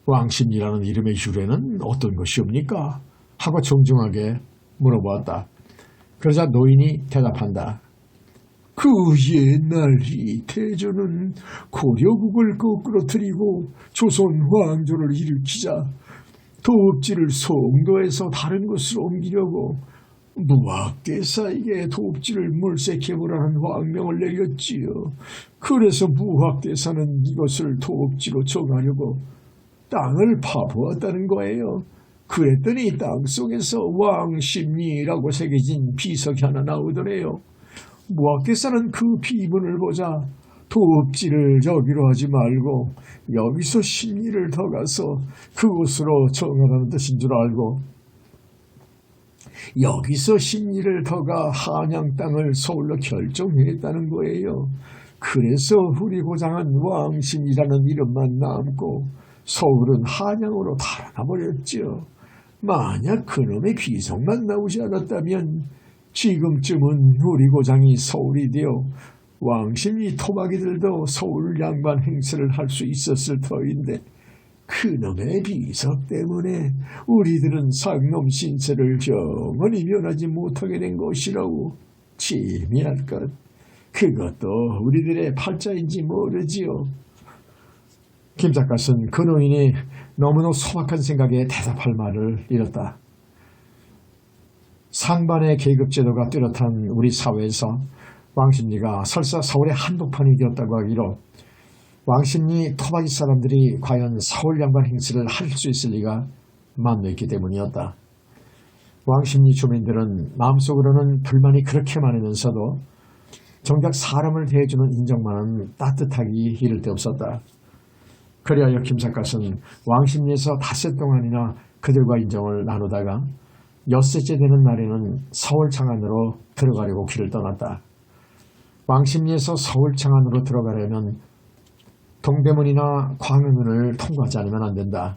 왕십리라는 이름의 유래는 어떤 것이옵니까? 하고 정중하게 물어보았다. 그러자 노인이 대답한다. 그 옛날이 태조는 고려국을 거꾸로뜨리고 조선 왕조를 일으키자 도읍지를 송도에서 다른 곳으로 옮기려고 무학대사에게 도읍지를 물색해보라는 왕명을 내렸지요. 그래서 무학대사는 이것을 도읍지로 정하려고 땅을 파보았다는 거예요. 그랬더니 땅속에서 왕십리라고 새겨진 비석이 하나 나오더래요. 무학대사는 그 비문을 보자 도읍지를 여기로 하지 말고 여기서 십리를 더 가서 그곳으로 정하라는 뜻인 줄 알고 여기서 십리를 더 가 한양 땅을 서울로 결정했다는 거예요. 그래서 우리 고장은 왕십리라는 이름만 남고 서울은 한양으로 달아나버렸죠. 만약 그놈의 귀성만 나오지 않았다면 지금쯤은 우리 고장이 서울이 되어 왕십리 토박이들도 서울 양반 행세를 할 수 있었을 터인데 그놈의 비석 때문에 우리들은 상놈 신세를 영원히 면하지 못하게 된 것이라고. 재미할 것. 그것도 우리들의 팔자인지 모르지요. 김삿갓은 그 노인이 너무나 소박한 생각에 대답할 말을 잃었다. 상반의 계급제도가 뚜렷한 우리 사회에서 왕십리가 설사 서울의 한복판이 되었다고 하기로 왕십리 토박이 사람들이 과연 서울 양반 행세를 할 수 있을 리가 만무 있기 때문이었다. 왕십리 주민들은 마음속으로는 불만이 그렇게 많으면서도 정작 사람을 대해주는 인정만은 따뜻하기 이를 데 없었다. 그리하여 김삿갓은 왕십리에서 닷새 동안이나 그들과 인정을 나누다가 엿새째 되는 날에는 서울 장안으로 들어가려고 길을 떠났다. 왕십리에서 서울 장안으로 들어가려면 동대문이나 광해문을 통과하지 않으면 안 된다.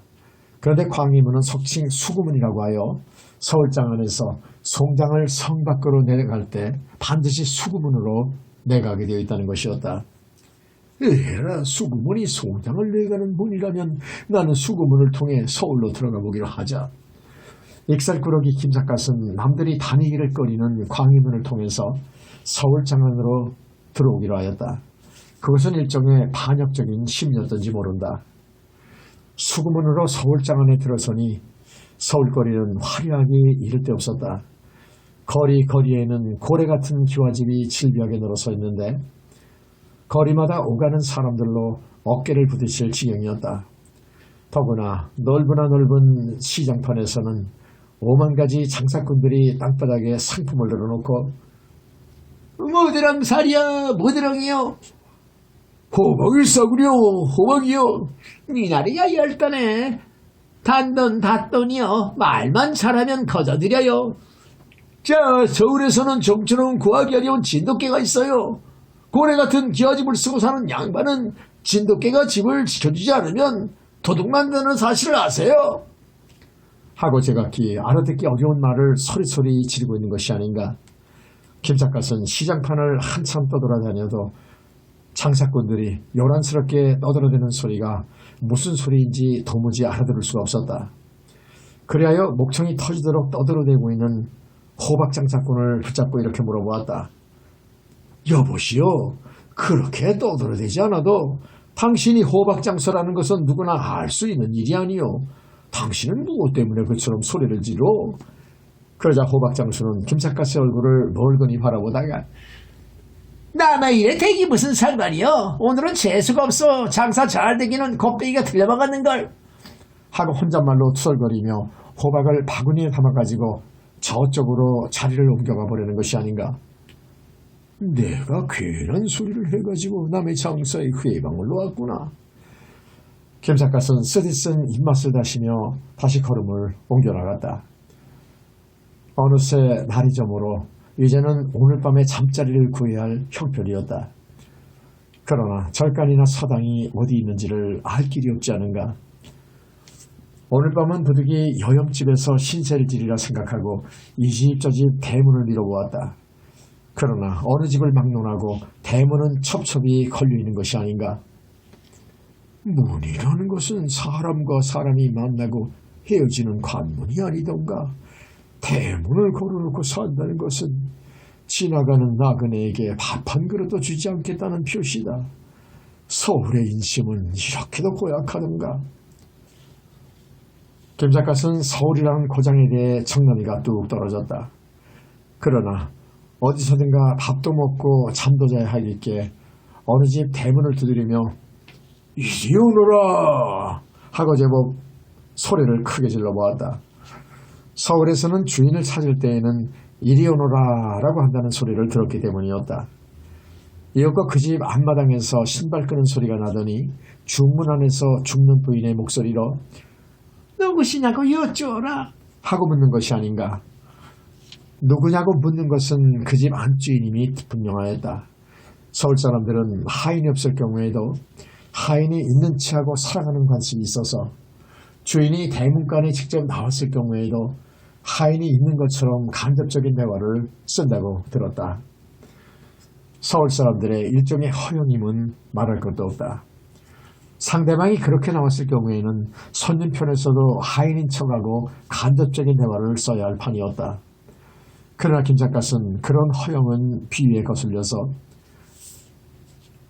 그런데 광해문은 속칭 수구문이라고 하여 서울 장안에서 송장을 성 밖으로 내려갈 때 반드시 수구문으로 내가게 되어 있다는 것이었다. 에라, 수구문이 소장을 내가는 문이라면 나는 수구문을 통해 서울로 들어가 보기로 하자. 익살꾸러기 김삿갓은 남들이 다니기를 꺼리는 광희문을 통해서 서울장안으로 들어오기로 하였다. 그것은 일종의 반역적인 심리였던지 모른다. 수구문으로 서울장안에 들어서니 서울거리는 화려하게 이를 데 없었다. 거리에는 고래같은 기와집이 질비하게 늘어서 있는데 거리마다 오가는 사람들로 어깨를 부딪힐 지경이었다. 더구나 넓은 시장판에서는 5만 가지 장사꾼들이 땅바닥에 상품을 늘어놓고 뭐드랑 살이야, 뭐드랑이요? 호박을 싸구려, 호박이요. 니나리야 열단에 단돈 닷돈이요. 말만 잘하면 거저드려요. 자, 서울에서는 좀처럼 구하기 어려운 진돗개가 있어요. 고래 같은 기와집을 쓰고 사는 양반은 진돗개가 집을 지켜주지 않으면 도둑 만드는 사실을 아세요? 하고 제각기 알아듣기 어려운 말을 소리소리 지르고 있는 것이 아닌가. 김삿갓은 시장판을 한참 떠돌아다녀도 장사꾼들이 요란스럽게 떠들어대는 소리가 무슨 소리인지 도무지 알아들을 수가 없었다. 그리하여 목청이 터지도록 떠들어대고 있는 호박 장사꾼을 붙잡고 이렇게 물어보았다. 여보시오, 그렇게 떠들어대지 않아도 당신이 호박 장사라는 것은 누구나 알 수 있는 일이 아니오. 당신은 무엇 때문에 그처럼 소리를 지르? 그러자 호박 장수는 김삿갓의 얼굴을 멀거니 바라보다가 남의 일에 대기 무슨 상관이요? 오늘은 재수가 없어. 장사 잘 되기는 곱빼기가 틀려먹었는걸. 하고 혼잣말로 투덜거리며 호박을 바구니에 담아가지고 저쪽으로 자리를 옮겨가 버리는 것이 아닌가. 내가 괜한 소리를 해가지고 남의 장사에 회방을 놓았구나. 김삿갓은 쓰디쓴 입맛을 다시며 다시 걸음을 옮겨나갔다. 어느새 날이 저물어 이제는 오늘 밤에 잠자리를 구해야 할 형편이었다. 그러나 절간이나 서당이 어디 있는지를 알 길이 없지 않은가. 오늘 밤은 도둑이 여염집에서 신세를 지리라 생각하고 이 집 저 집 대문을 밀어보았다. 그러나 어느 집을 막론하고 대문은 첩첩이 걸려있는 것이 아닌가. 문이라는 것은 사람과 사람이 만나고 헤어지는 관문이 아니던가. 대문을 걸어놓고 산다는 것은 지나가는 나그네에게 밥 한 그릇도 주지 않겠다는 표시다. 서울의 인심은 이렇게도 고약하던가. 김삿갓은 서울이라는 고장에 대해 정남이가 뚝 떨어졌다. 그러나 어디서든가 밥도 먹고 잠도 자야 하겠기에 어느 집 대문을 두드리며 이리 오너라 하고 제법 소리를 크게 질러보았다. 서울에서는 주인을 찾을 때에는 이리 오너라 라고 한다는 소리를 들었기 때문이었다. 이윽고 그 집 앞마당에서 신발 끄는 소리가 나더니 중문 안에서 죽는 부인의 목소리로 누구시냐고 여쭈어라 하고 묻는 것이 아닌가. 누구냐고 묻는 것은 그 집 안주인임이 분명하였다. 서울 사람들은 하인이 없을 경우에도 하인이 있는 체하고 살아가는 관습이 있어서 주인이 대문간에 직접 나왔을 경우에도 하인이 있는 것처럼 간접적인 대화를 쓴다고 들었다. 서울 사람들의 일종의 허영임은 말할 것도 없다. 상대방이 그렇게 나왔을 경우에는 손님편에서도 하인인 척하고 간접적인 대화를 써야 할 판이었다. 그러나 김삿갓은 그런 허영은 비위에 거슬려서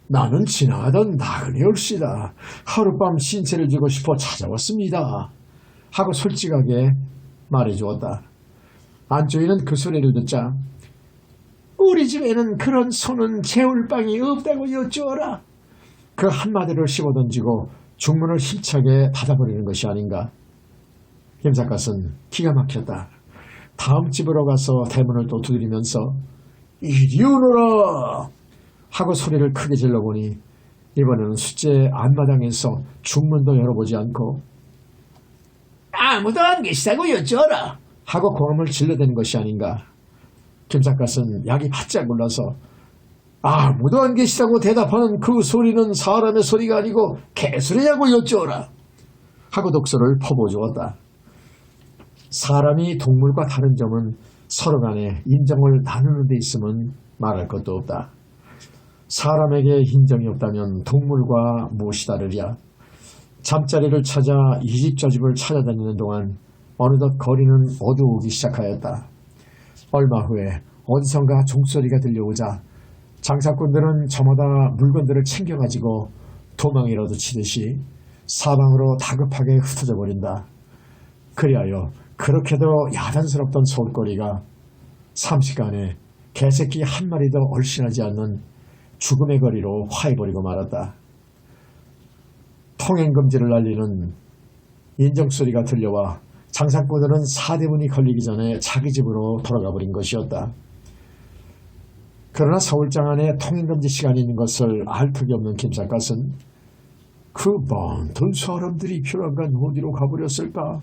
나는 지나가던 나그네 올시다. 하룻밤 신세를 지고 싶어 찾아왔습니다. 하고 솔직하게 말해주었다. 안주인은 그 소리를 듣자 우리 집에는 그런 손은 재울 방이 없다고 여쭈어라. 그 한마디를 씹어던지고 중문을 힘차게 닫아버리는 것이 아닌가. 김삿갓은 기가 막혔다. 다음 집으로 가서 대문을 또 두드리면서 이리 오너라 하고 소리를 크게 질러보니 이번에는 숫제 앞마당에서 중문도 열어보지 않고 아무도 안 계시다고 여쭈어라 하고 고함을 질러대는 것이 아닌가. 김삿갓은 약이 바짝 올라서 아무도 안 계시다고 대답하는 그 소리는 사람의 소리가 아니고 개소리냐고 여쭈어라 하고 독소를 퍼부어주었다. 사람이 동물과 다른 점은 서로 간에 인정을 나누는 데 있으면 말할 것도 없다. 사람에게 인정이 없다면 동물과 무엇이 다르랴. 잠자리를 찾아 이 집 저 집을 찾아다니는 동안 어느덧 거리는 어두우기 시작하였다. 얼마 후에 어디선가 종소리가 들려오자 장사꾼들은 저마다 물건들을 챙겨가지고 도망이라도 치듯이 사방으로 다급하게 흩어져 버린다. 그리하여 그렇게도 야단스럽던 서울거리가 삼시간에 개새끼 한 마리도 얼씬하지 않는 죽음의 거리로 화해버리고 말았다. 통행금지를 날리는 인정소리가 들려와 장사꾼들은 사대문이 걸리기 전에 자기 집으로 돌아가 버린 것이었다. 그러나 서울장 안에 통행금지 시간이 있는 것을 알 턱이 없는 김삿갓은 그 많던 사람들이 필요한가 어디로 가버렸을까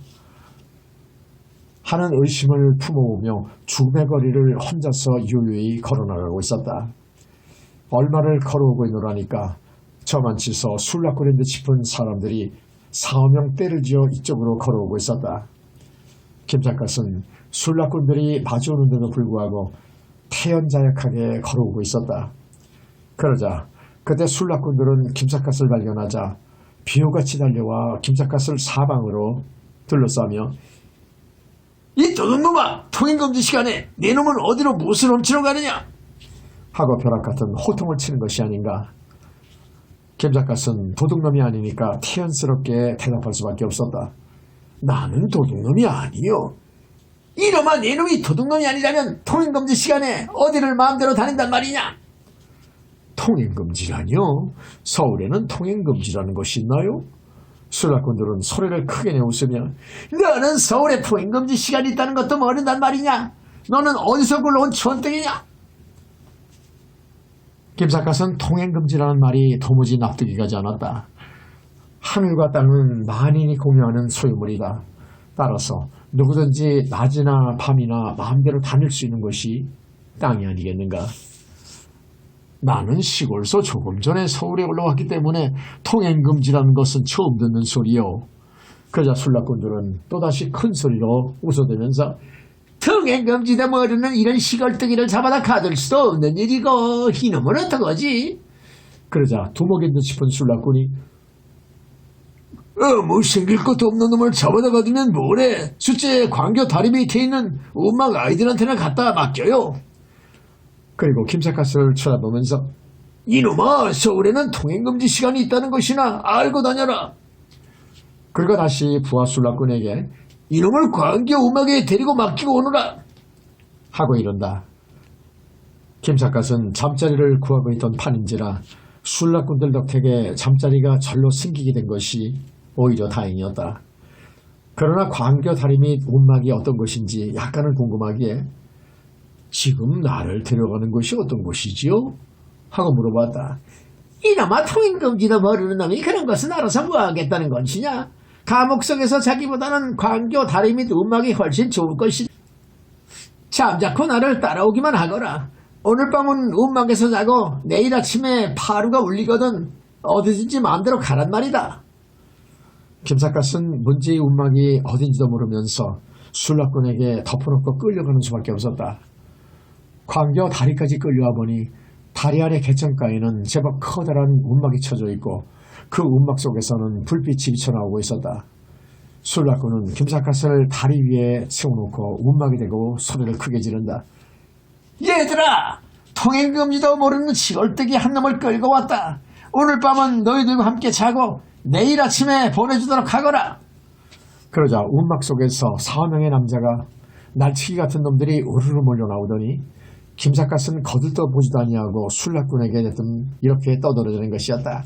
하는 의심을 품어오며 죽음의 거리를 혼자서 유유히 걸어나가고 있었다. 얼마를 걸어오고 있노라니까 저만치서 술락거린 듯 싶은 사람들이 4명 떼를 지어 이쪽으로 걸어오고 있었다. 김삿갓은 술락꾼들이 마주오는데도 불구하고 태연자약하게 걸어오고 있었다. 그러자 그때 술락꾼들은 김삿갓을 발견하자 비호같이 달려와 김삿갓을 사방으로 둘러싸며 이 도둑놈아! 통행금지 시간에 네 놈은 어디로 무엇을 훔치러 가느냐? 하고 벼락 같은 호통을 치는 것이 아닌가. 김삿갓은 도둑놈이 아니니까 태연스럽게 대답할 수밖에 없었다. 나는 도둑놈이 아니요. 이놈아 네 놈이 도둑놈이 아니라면 통행금지 시간에 어디를 마음대로 다닌단 말이냐? 통행금지라뇨? 서울에는 통행금지라는 것이 있나요? 술락꾼들은 소리를 크게 내 웃으며 너는 서울에 통행금지 시간이 있다는 것도 모른단 말이냐? 너는 어디서 굴러온 촌뜨기냐? 김삿갓은 통행금지라는 말이 도무지 납득이 가지 않았다. 하늘과 땅은 만인이 공유하는 소유물이다. 따라서 누구든지 낮이나 밤이나 마음대로 다닐 수 있는 것이 땅이 아니겠는가. 나는 시골서 조금 전에 서울에 올라왔기 때문에 통행금지라는 것은 처음 듣는 소리요. 그러자 술락꾼들은 또다시 큰 소리로 웃어대면서 통행금지도 모르는 이런 시골뜨기를 잡아다 가둘 수도 없는 일이고 이놈은 어떡하지? 그러자 두목인 듯 싶은 술락꾼이 뭐 생길 것도 없는 놈을 잡아다 가두면 뭐래? 숫제 광교 다리 밑에 있는 음악 아이들한테나 갖다 맡겨요. 그리고 김삿갓을 쳐다보면서 이놈아 서울에는 통행금지 시간이 있다는 것이나 알고 다녀라. 그리고 다시 부하 술락꾼에게 이놈을 광교 음악에 데리고 맡기고 오너라 하고 이른다. 김삿갓은 잠자리를 구하고 있던 판인지라 술락꾼들 덕택에 잠자리가 절로 생기게 된 것이 오히려 다행이었다. 그러나 광교 다리 및 음악이 어떤 것인지 약간은 궁금하기에 지금 나를 데려가는 곳이 어떤 곳이지요? 하고 물어봤다. 이놈아 통행금지도 모르는 놈이 그런 것은 알아서 뭐하겠다는 것이냐? 감옥 속에서 자기보다는 광교 다리 및 음악이 훨씬 좋을 것이다. 잠자코 나를 따라오기만 하거라. 오늘 밤은 음악에서 자고 내일 아침에 파루가 울리거든 어디든지 마음대로 가란 말이다. 김삿갓은 문제의 음악이 어딘지도 모르면서 술락꾼에게 덮어놓고 끌려가는 수밖에 없었다. 광교 다리까지 끌려와 보니 다리 아래 개천가에는 제법 커다란 움막이 쳐져 있고 그 움막 속에서는 불빛이 비쳐나오고 있었다. 술락꾼은 김삿갓을 다리 위에 세워놓고 움막이 대고 소리를 크게 지른다. 얘들아! 통행금지도 모르는 시골뜨기 한 놈을 끌고 왔다. 오늘 밤은 너희들과 함께 자고 내일 아침에 보내주도록 하거라. 그러자 움막 속에서 4명의 남자가 날치기 같은 놈들이 우르르 몰려나오더니 김삿갓은 거들떠보지도 아니하고 술락꾼에게 이렇게 떠들어대는 것이었다.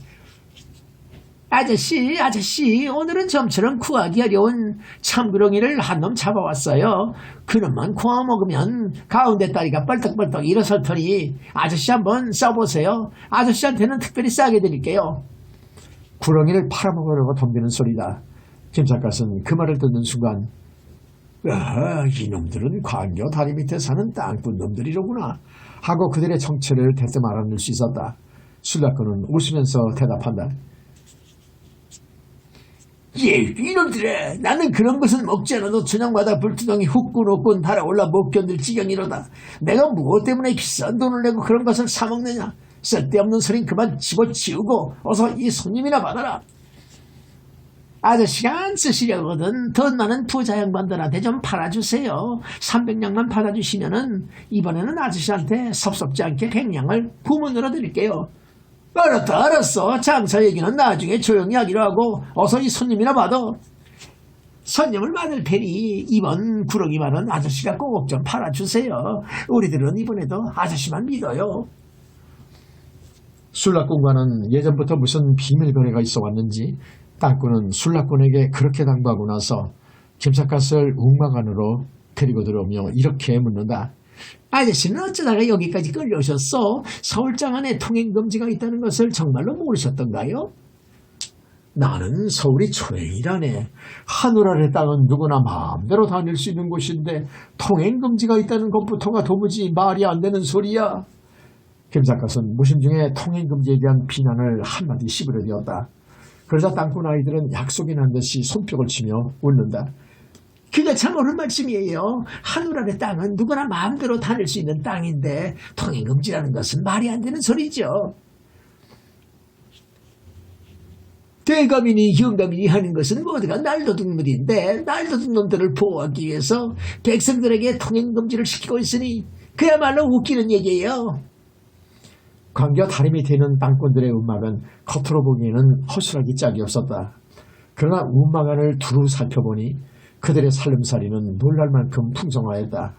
아저씨, 오늘은 좀처럼 구하기 어려운 참구렁이를 한 놈 잡아왔어요. 그놈만 구워 먹으면 가운데 다리가 뻘떡뻘떡 일어설 터니 아저씨 한번 써보세요. 아저씨한테는 특별히 싸게 드릴게요. 구렁이를 팔아먹으려고 덤비는 소리다. 김삿갓은 그 말을 듣는 순간 이놈들은 광교 다리 밑에 사는 땅꾼 놈들이로구나 하고 그들의 정체를 대뜸 알아낼 수 있었다. 술락꾼은 웃으면서 대답한다. 이놈들아, 나는 그런 것은 먹지 않아도 저녁마다 불투덩이 후끈후끈 달아올라 못 견딜 지경이로다. 내가 무엇 때문에 비싼 돈을 내고 그런 것을 사 먹느냐? 쓸데없는 소린 그만 집어치우고 어서 이 손님이나 받아라. 아저씨가 안 쓰시려거든 돈 많은 부자 양반들한테 좀 팔아주세요. 300냥만 받아주시면은 이번에는 아저씨한테 섭섭지 않게 100냥을 부문으로 드릴게요. 알았다 알았어. 장사 얘기는 나중에 조용히 하기로 하고 어서 이 손님이나 받아. 손님을 받을 테니 이번 구렁이 많은 아저씨가 꼭 좀 팔아주세요. 우리들은 이번에도 아저씨만 믿어요. 술락꾼과는 예전부터 무슨 비밀거래가 있어 왔는지 땅꾼은 술락꾼에게 그렇게 당부하고 나서 김삿갓을 웅마간으로 데리고 들어오며 이렇게 묻는다. 아저씨는 어쩌다가 여기까지 끌려오셨어? 서울장 안에 통행금지가 있다는 것을 정말로 모르셨던가요? 나는 서울이 초행이라네. 하늘 아래 땅은 누구나 마음대로 다닐 수 있는 곳인데 통행금지가 있다는 것부터가 도무지 말이 안 되는 소리야. 김삿갓은 무심중에 통행금지에 대한 비난을 한마디 씹으려되었다. 그러자 땅꾼 아이들은 약속이나 한 듯이 손뼉을 치며 웃는다. 그게 참 옳은 말씀이에요. 하늘 아래 땅은 누구나 마음대로 다닐 수 있는 땅인데 통행금지라는 것은 말이 안 되는 소리죠. 대감이니 영감이니 하는 것은 모두가 날도둑놈인데 날도둑놈들을 보호하기 위해서 백성들에게 통행금지를 시키고 있으니 그야말로 웃기는 얘기예요. 광겨 다리 밑에 있는 땅꾼들의 움막은 겉으로 보기에는 허술하기 짝이 없었다. 그러나 움막 안을 두루 살펴보니 그들의 살림살이는 놀랄 만큼 풍성하였다.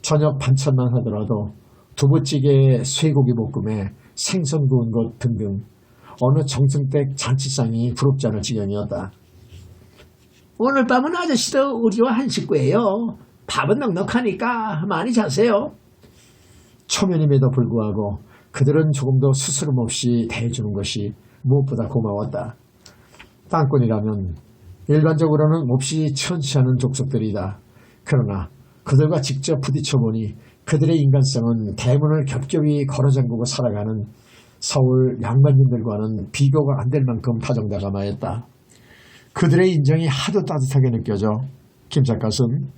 저녁 반찬만 하더라도 두부찌개에 쇠고기 볶음에 생선 구운 것 등등 어느 정승댁 잔치상이 부럽지 않을 지경이었다. 오늘 밤은 아저씨도 우리와 한 식구예요. 밥은 넉넉하니까 많이 자세요. 초면임에도 불구하고 그들은 조금도 스스럼 없이 대해주는 것이 무엇보다 고마웠다. 땅꾼이라면 일반적으로는 몹시 천시하는 족속들이다. 그러나 그들과 직접 부딪혀보니 그들의 인간성은 대문을 겹겹이 걸어잠그고 살아가는 서울 양반님들과는 비교가 안 될 만큼 다정다감하였다. 그들의 인정이 하도 따뜻하게 느껴져 김삿갓은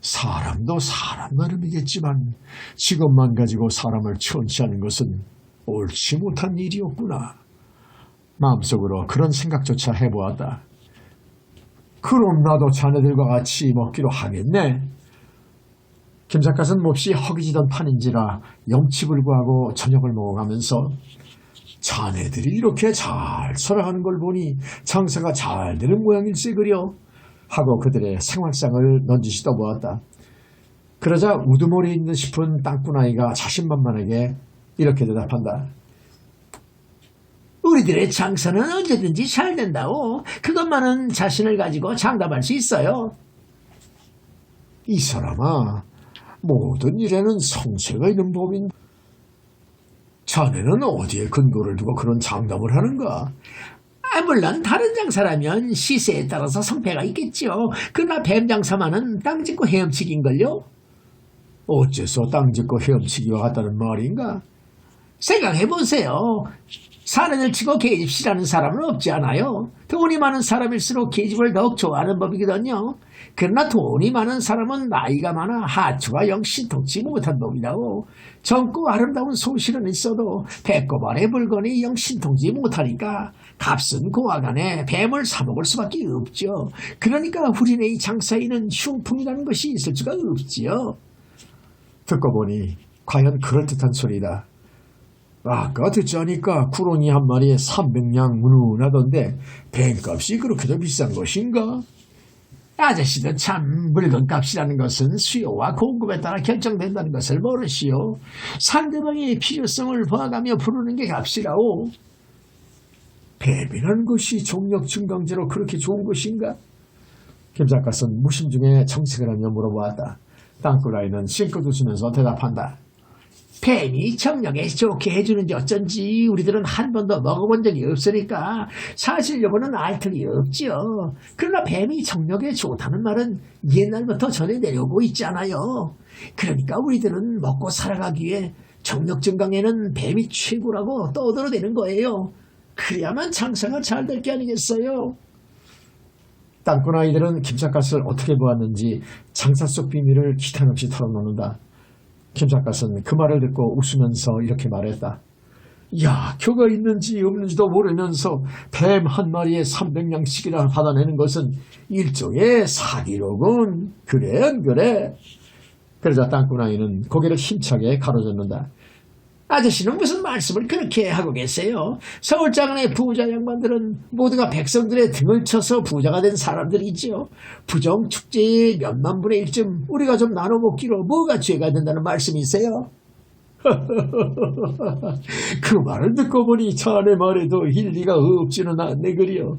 사람도 사람 나름이겠지만 직업만 가지고 사람을 천시하는 것은 옳지 못한 일이었구나. 마음속으로 그런 생각조차 해보았다. 그럼 나도 자네들과 같이 먹기로 하겠네. 김삿갓은 몹시 허기지던 판인지라 염치불구하고 저녁을 먹어가면서 자네들이 이렇게 잘 살아가는 걸 보니 장사가 잘 되는 모양일세 그려 하고 그들의 생활상을 넌지시 떠보았다. 그러자 우두머리에 있는 싶은 땅꾼 아이가 자신만만하게 이렇게 대답한다. 우리들의 장사는 언제든지 잘 된다오. 그것만은 자신을 가지고 장담할 수 있어요. 이 사람아, 모든 일에는 성쇠가 있는 법인데 자네는 어디에 근거를 두고 그런 장담을 하는가? 물론 다른 장사라면 시세에 따라서 성패가 있겠죠. 그러나 뱀 장사만은 땅 짓고 헤엄치기인걸요. 어째서 땅 짓고 헤엄치기와 같다는 말인가? 생각해보세요. 사내를 치고 계집시라는 사람은 없지 않아요. 돈이 많은 사람일수록 계집을 더욱 좋아하는 법이거든요. 그러나 돈이 많은 사람은 나이가 많아 하추가 영 신통치 못한 놈이라고. 젊고 아름다운 소실은 있어도 배꼽 안에 물건이 영 신통치 못하니까 값은 고하간에 뱀을 사먹을 수밖에 없죠. 그러니까 우리네 이 장사에는 흉풍이라는 것이 있을 수가 없지요. 듣고 보니 과연 그럴듯한 소리다. 아까 듣자니까 구렁이 한 마리에 300냥 문운하던데 뱀값이 그렇게도 비싼 것인가? 아저씨도 참 물건값이라는 것은 수요와 공급에 따라 결정된다는 것을 모르시오. 상대방의 필요성을 봐가며 부르는 게 값이라오. 뱀이라는 것이 정력 증강제로 그렇게 좋은 것인가? 김삿갓은 무심중에 정색을 하며 물어보았다. 땅굴 아이는 싱긋 웃으면서 대답한다. 뱀이 정력에 좋게 해주는지 어쩐지 우리들은 한 번도 먹어본 적이 없으니까 사실 여보는 알 틈이 없지요. 그러나 뱀이 정력에 좋다는 말은 옛날부터 전해 내려오고 있잖아요. 그러니까 우리들은 먹고 살아가기 위해 정력 증강에는 뱀이 최고라고 떠들어대는 거예요. 그래야만 장사가 잘 될 게 아니겠어요. 땅꾼 아이들은 김삿갓을 어떻게 보았는지 장사 속 비밀을 기탄 없이 털어놓는다. 김삿갓은 그 말을 듣고 웃으면서 이렇게 말했다. 약효가 있는지 없는지도 모르면서 뱀 한 마리에 300냥씩이나 받아내는 것은 일종의 사기로군. 그래 안 그래? 그러자 땅꾼아이는 고개를 힘차게 가로젓는다. 아저씨는 무슨 말씀을 그렇게 하고 계세요? 서울장안의 부자 양반들은 모두가 백성들의 등을 쳐서 부자가 된 사람들이지요. 부정축제의 몇만 분의 1쯤 우리가 좀 나눠 먹기로 뭐가 죄가 된다는 말씀이세요? 그 말을 듣고 보니 자네 말에도 일리가 없지는 않네 그려.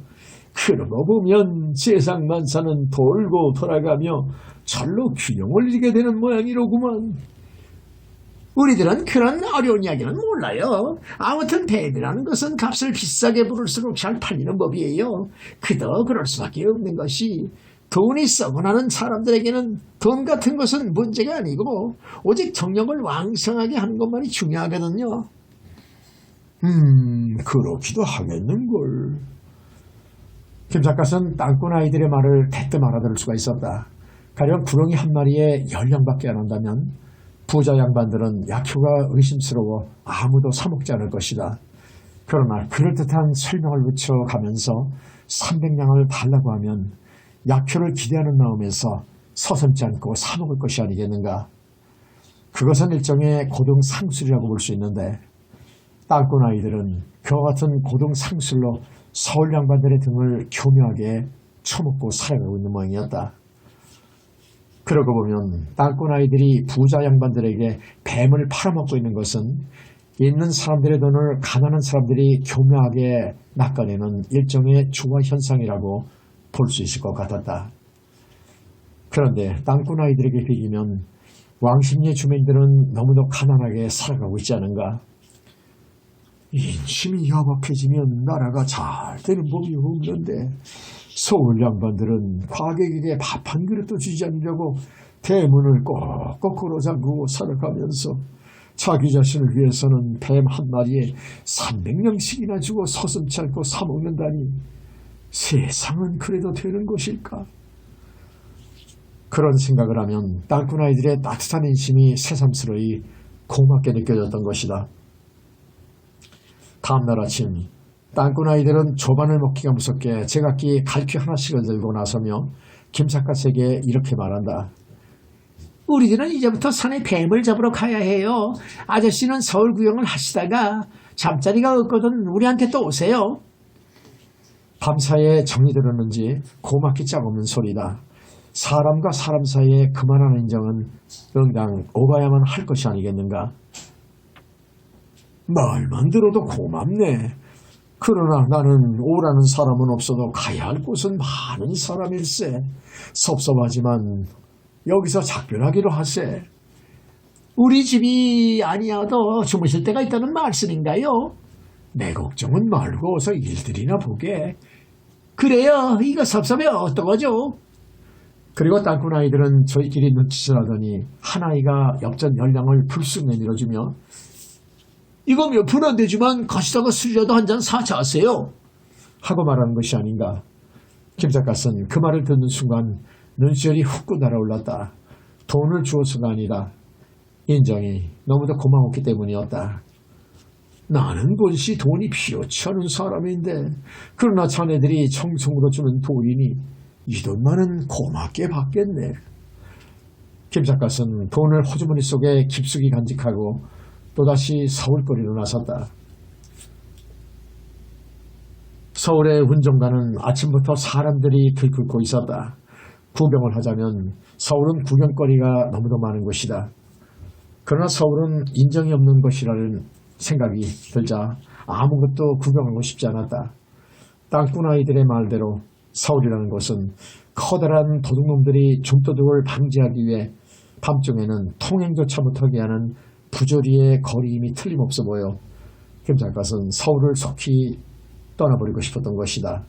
그러고 보면 세상 만사는 돌고 돌아가며 절로 균형을 잃게 되는 모양이로구만. 우리들은 그런 어려운 이야기는 몰라요. 아무튼 뱀이라는 것은 값을 비싸게 부를수록 잘 팔리는 법이에요. 그도 그럴 수밖에 없는 것이 돈이 썩어나는 사람들에게는 돈 같은 것은 문제가 아니고 오직 정력을 왕성하게 하는 것만이 중요하거든요. 그렇기도 하겠는걸. 김 작가는 땅꾼 아이들의 말을 대뜸 알아들을 수가 있었다. 가령 구렁이 한 마리에 10냥밖에 안 한다면 부자 양반들은 약효가 의심스러워 아무도 사먹지 않을 것이다. 그러나 그럴듯한 설명을 붙여가면서 300냥을 달라고 하면 약효를 기대하는 마음에서 서슴지 않고 사먹을 것이 아니겠는가. 그것은 일종의 고등상술이라고 볼 수 있는데 땅꾼 아이들은 그와 같은 고등상술로 서울 양반들의 등을 교묘하게 쳐먹고 살아가고 있는 모양이었다. 그러고 보면 땅꾼 아이들이 부자 양반들에게 뱀을 팔아먹고 있는 것은 있는 사람들의 돈을 가난한 사람들이 교묘하게 낚아내는 일종의 조화 현상이라고 볼 수 있을 것 같았다. 그런데 땅꾼 아이들에게 비기면 왕십리의 주민들은 너무도 가난하게 살아가고 있지 않은가. 인심이 야박해지면 나라가 잘 되는 법이 없는데 서울 양반들은 과객에게 밥 한 그릇도 주지 않으려고 대문을 꼭꼭 걸어 잠그고 살아가면서 자기 자신을 위해서는 뱀 한 마리에 300냥씩이나 주고 서슴지 않고 사먹는다니 세상은 그래도 되는 것일까? 그런 생각을 하면 땅꾼 아이들의 따뜻한 인심이 새삼스러이 고맙게 느껴졌던 것이다. 다음날 아침 땅꾼 아이들은 조반을 먹기가 무섭게 제각기 갈퀴 하나씩을 들고 나서며 김삿갓에게 이렇게 말한다. 우리들은 이제부터 산에 뱀을 잡으러 가야 해요. 아저씨는 서울 구경을 하시다가 잠자리가 없거든 우리한테 또 오세요. 밤사이에 정이 들었는지 고맙기 짝없는 소리다. 사람과 사람 사이에 그만한 인정은 응당 오가야만 할 것이 아니겠는가. 말만 들어도 고맙네. 그러나 나는 오라는 사람은 없어도 가야 할 곳은 많은 사람일세. 섭섭하지만 여기서 작별하기로 하세. 우리 집이 아니어도 주무실 때가 있다는 말씀인가요? 내 걱정은 말고 어서 일들이나 보게. 그래요. 이거 섭섭해 어떡하죠? 그리고 땅꾼 아이들은 저희끼리 눈치를 하더니 한 아이가 엽전 10냥을 불쑥 내밀어주며 이거 몇 푼 안 되지만 가시다가 술이라도 한 잔 사자하세요. 하고 말하는 것이 아닌가. 김삿갓은 그 말을 듣는 순간 눈시울이 훅 날아올랐다. 돈을 주어서가 아니라 인정이 너무도 고마웠기 때문이었다. 나는 본시 돈이 필요치 않은 사람인데 그러나 자네들이 청송으로 주는 돈이니 이 돈만은 고맙게 받겠네. 김삿갓은 돈을 호주머니 속에 깊숙이 간직하고 또다시 서울거리로 나섰다. 서울의 운정가는 아침부터 사람들이 들끓고 있었다. 구경을 하자면 서울은 구경거리가 너무도 많은 곳이다. 그러나 서울은 인정이 없는 곳이라는 생각이 들자 아무것도 구경하고 싶지 않았다. 땅꾼 아이들의 말대로 서울이라는 곳은 커다란 도둑놈들이 좀도둑을 방지하기 위해 밤중에는 통행조차 못하게 하는 부조리의 거리임이 틀림없어 보여 김삿갓은 서울을 속히 떠나버리고 싶었던 것이다.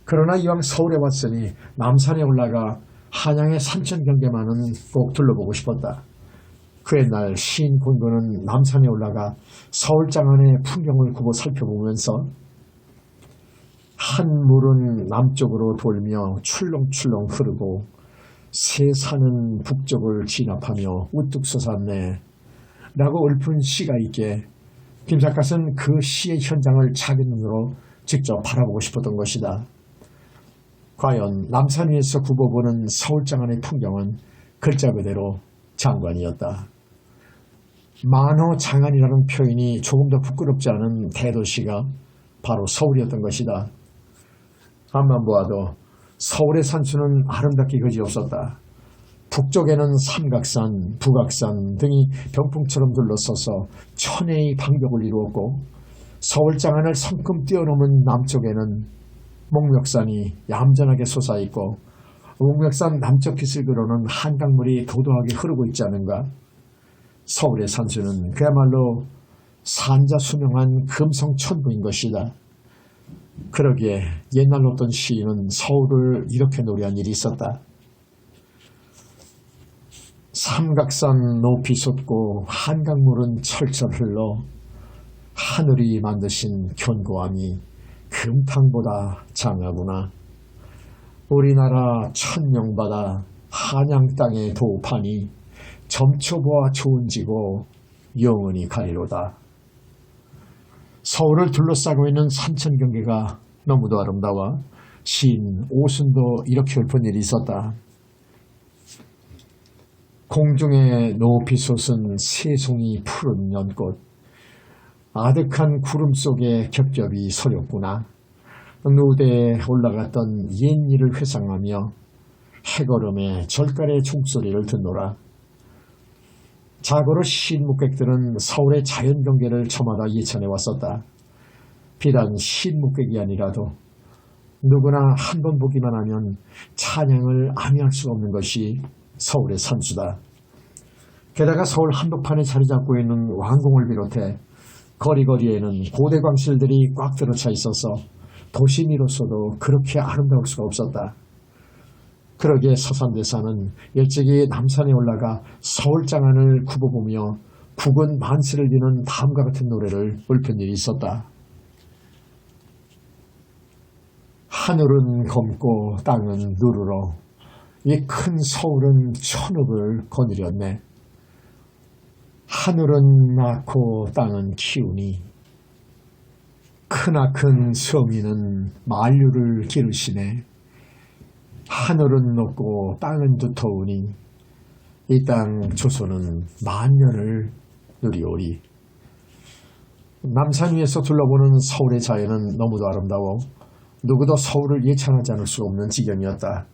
그러나 이왕 서울에 왔으니 남산에 올라가 한양의 산천경계만은 꼭 둘러보고 싶었다. 그 옛날 시인 곤고는 남산에 올라가 서울 장안의 풍경을 굽어 살펴보면서 한 물은 남쪽으로 돌며 출렁출렁 흐르고 새 산은 북쪽을 진압하며 우뚝 솟았네 라고 읊은 시가 있게 김삿갓은 그 시의 현장을 자기 눈으로 직접 바라보고 싶었던 것이다. 과연 남산 위에서 굽어보는 서울장안의 풍경은 글자 그대로 장관이었다. 만호장안이라는 표현이 조금 더 부끄럽지 않은 대도시가 바로 서울이었던 것이다. 앞만 보아도 서울의 산수는 아름답기 그지없었다. 북쪽에는 삼각산, 북악산 등이 병풍처럼 둘러서서 천혜의 방벽을 이루었고, 서울장안을 성큼 뛰어넘은 남쪽에는 목멱산이 얌전하게 솟아있고, 목멱산 남쪽 깃을 그르는 한강물이 도도하게 흐르고 있지 않은가. 서울의 산수는 그야말로 산자수명한 금성천부인 것이다. 그러기에 옛날 어떤 시인은 서울을 이렇게 노래한 일이 있었다. 삼각산 높이 솟고 한강물은 철철 흘러 하늘이 만드신 견고함이 금탕보다 장하구나. 우리나라 천명바다 한양 땅의 도판이 점초보아 좋은지고 영원히 가리로다. 서울을 둘러싸고 있는 산천 경계가 너무도 아름다워 시인 오순도 이렇게 읊은 일이 있었다. 공중에 높이 솟은 새송이 푸른 연꽃, 아득한 구름 속에 겹겹이 서렸구나. 누대에 올라갔던 옛일을 회상하며 해걸음에 절간의 종소리를 듣노라. 자고로 시인묵객들은 서울의 자연경계를 저마다 예찬해 왔었다. 비단 시인묵객이 아니라도 누구나 한 번 보기만 하면 찬양을 아니할 수 없는 것이 서울의 산수다. 게다가 서울 한복판에 자리 잡고 있는 왕궁을 비롯해 거리거리에는 고대 광실들이 꽉 들어차 있어서 도심이로서도 그렇게 아름다울 수가 없었다. 그러기에 서산대사는 일찍이 남산에 올라가 서울장안을 굽어보며 국은 만세를 비는 다음과 같은 노래를 읊은 일이 있었다. 하늘은 검고 땅은 누르러 이 큰 서울은 천읍을 거느렸네. 하늘은 낳고 땅은 키우니 크나큰 성인은 만류를 기르시네. 하늘은 높고 땅은 두터우니 이 땅 조선은 만년을 누리오리. 남산 위에서 둘러보는 서울의 자연은 너무도 아름다워 누구도 서울을 예찬하지 않을 수 없는 지경이었다.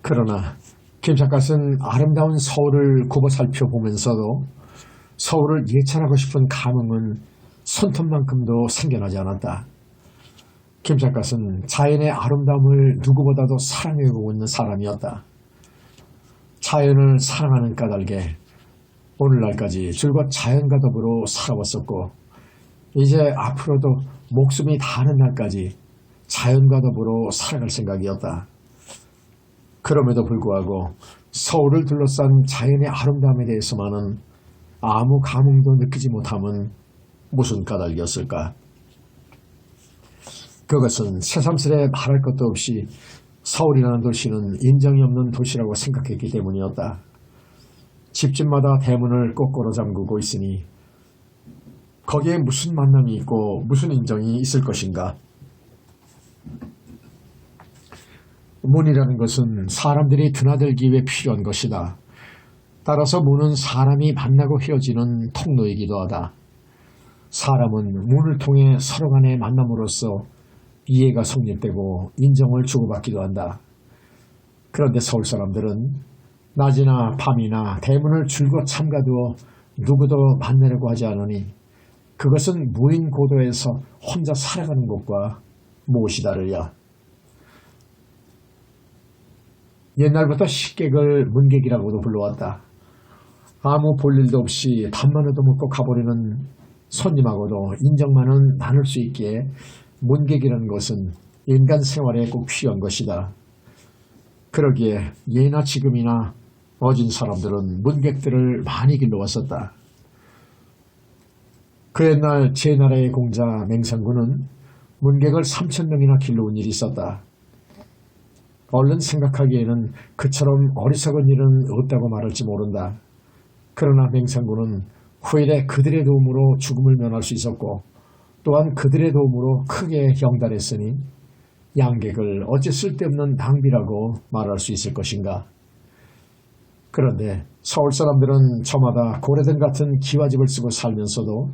그러나 김삿갓은 아름다운 서울을 굽어 살펴보면서도 서울을 예찬하고 싶은 감흥은 손톱만큼도 생겨나지 않았다. 김삿갓은 자연의 아름다움을 누구보다도 사랑해오고 있는 사람이었다. 자연을 사랑하는 까닭에 오늘날까지 줄곧 자연과 더불어 살아왔었고, 이제 앞으로도 목숨이 다하는 날까지 자연과 더불어 살아갈 생각이었다. 그럼에도 불구하고 서울을 둘러싼 자연의 아름다움에 대해서만은 아무 감흥도 느끼지 못함은 무슨 까닭이었을까? 그것은 새삼스레 말할 것도 없이 서울이라는 도시는 인정이 없는 도시라고 생각했기 때문이었다. 집집마다 대문을 거꾸로 잠그고 있으니 거기에 무슨 만남이 있고 무슨 인정이 있을 것인가? 문이라는 것은 사람들이 드나들기 위해 필요한 것이다. 따라서 문은 사람이 만나고 헤어지는 통로이기도 하다. 사람은 문을 통해 서로 간의 만남으로써 이해가 성립되고 인정을 주고받기도 한다. 그런데 서울 사람들은 낮이나 밤이나 대문을 줄곧 잠가두어 누구도 만나려고 하지 않으니 그것은 무인 고도에서 혼자 살아가는 것과 무엇이 다르랴. 옛날부터 식객을 문객이라고도 불러왔다. 아무 볼일도 없이 밥만 얻어먹고 가버리는 손님하고도 인정만은 나눌 수 있기에 문객이라는 것은 인간 생활에 꼭 필요한 것이다. 그러기에 예나 지금이나 어진 사람들은 문객들을 많이 길러왔었다. 그 옛날 제나라의 공자 맹상군은 문객을 3,000명이나 길러온 일이 있었다. 얼른 생각하기에는 그처럼 어리석은 일은 없다고 말할지 모른다. 그러나 맹상군은 후일에 그들의 도움으로 죽음을 면할 수 있었고 또한 그들의 도움으로 크게 형달했으니 양객을 어찌 쓸데없는 낭비라고 말할 수 있을 것인가. 그런데 서울 사람들은 저마다 고래등 같은 기와집을 쓰고 살면서도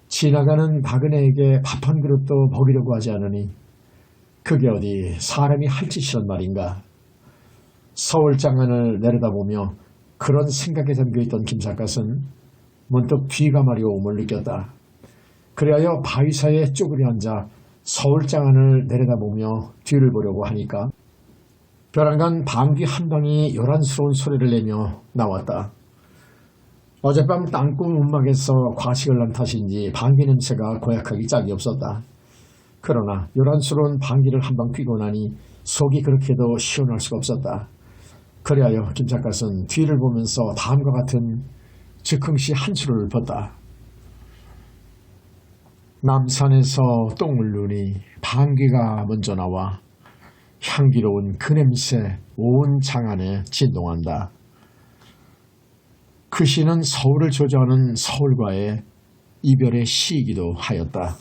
지나가는 나그네에게 밥 한 그릇도 먹이려고 하지 않으니 그게 어디 사람이 할 짓이란 말인가. 서울 장안을 내려다보며 그런 생각에 잠겨있던 김삿갓은 문득 귀가마리 오음을 느꼈다. 그리하여 바위 사이에 쪼그려 앉아 서울 장안을 내려다보며 뒤를 보려고 하니까 벼랑간 방귀 한 방이 요란스러운 소리를 내며 나왔다. 어젯밤 땅콩 움막에서 과식을 난 탓인지 방귀 냄새가 고약하기 짝이 없었다. 그러나 요란스러운 방귀를 한 방 뀌고 나니 속이 그렇게도 시원할 수가 없었다. 그리하여 김삿갓은 뒤를 보면서 다음과 같은 즉흥시 한수를 벗다. 남산에서 똥을 누니 방귀가 먼저 나와 향기로운 그 냄새 온 장안에 진동한다. 그 시는 서울을 조장하는 서울과의 이별의 시이기도 하였다.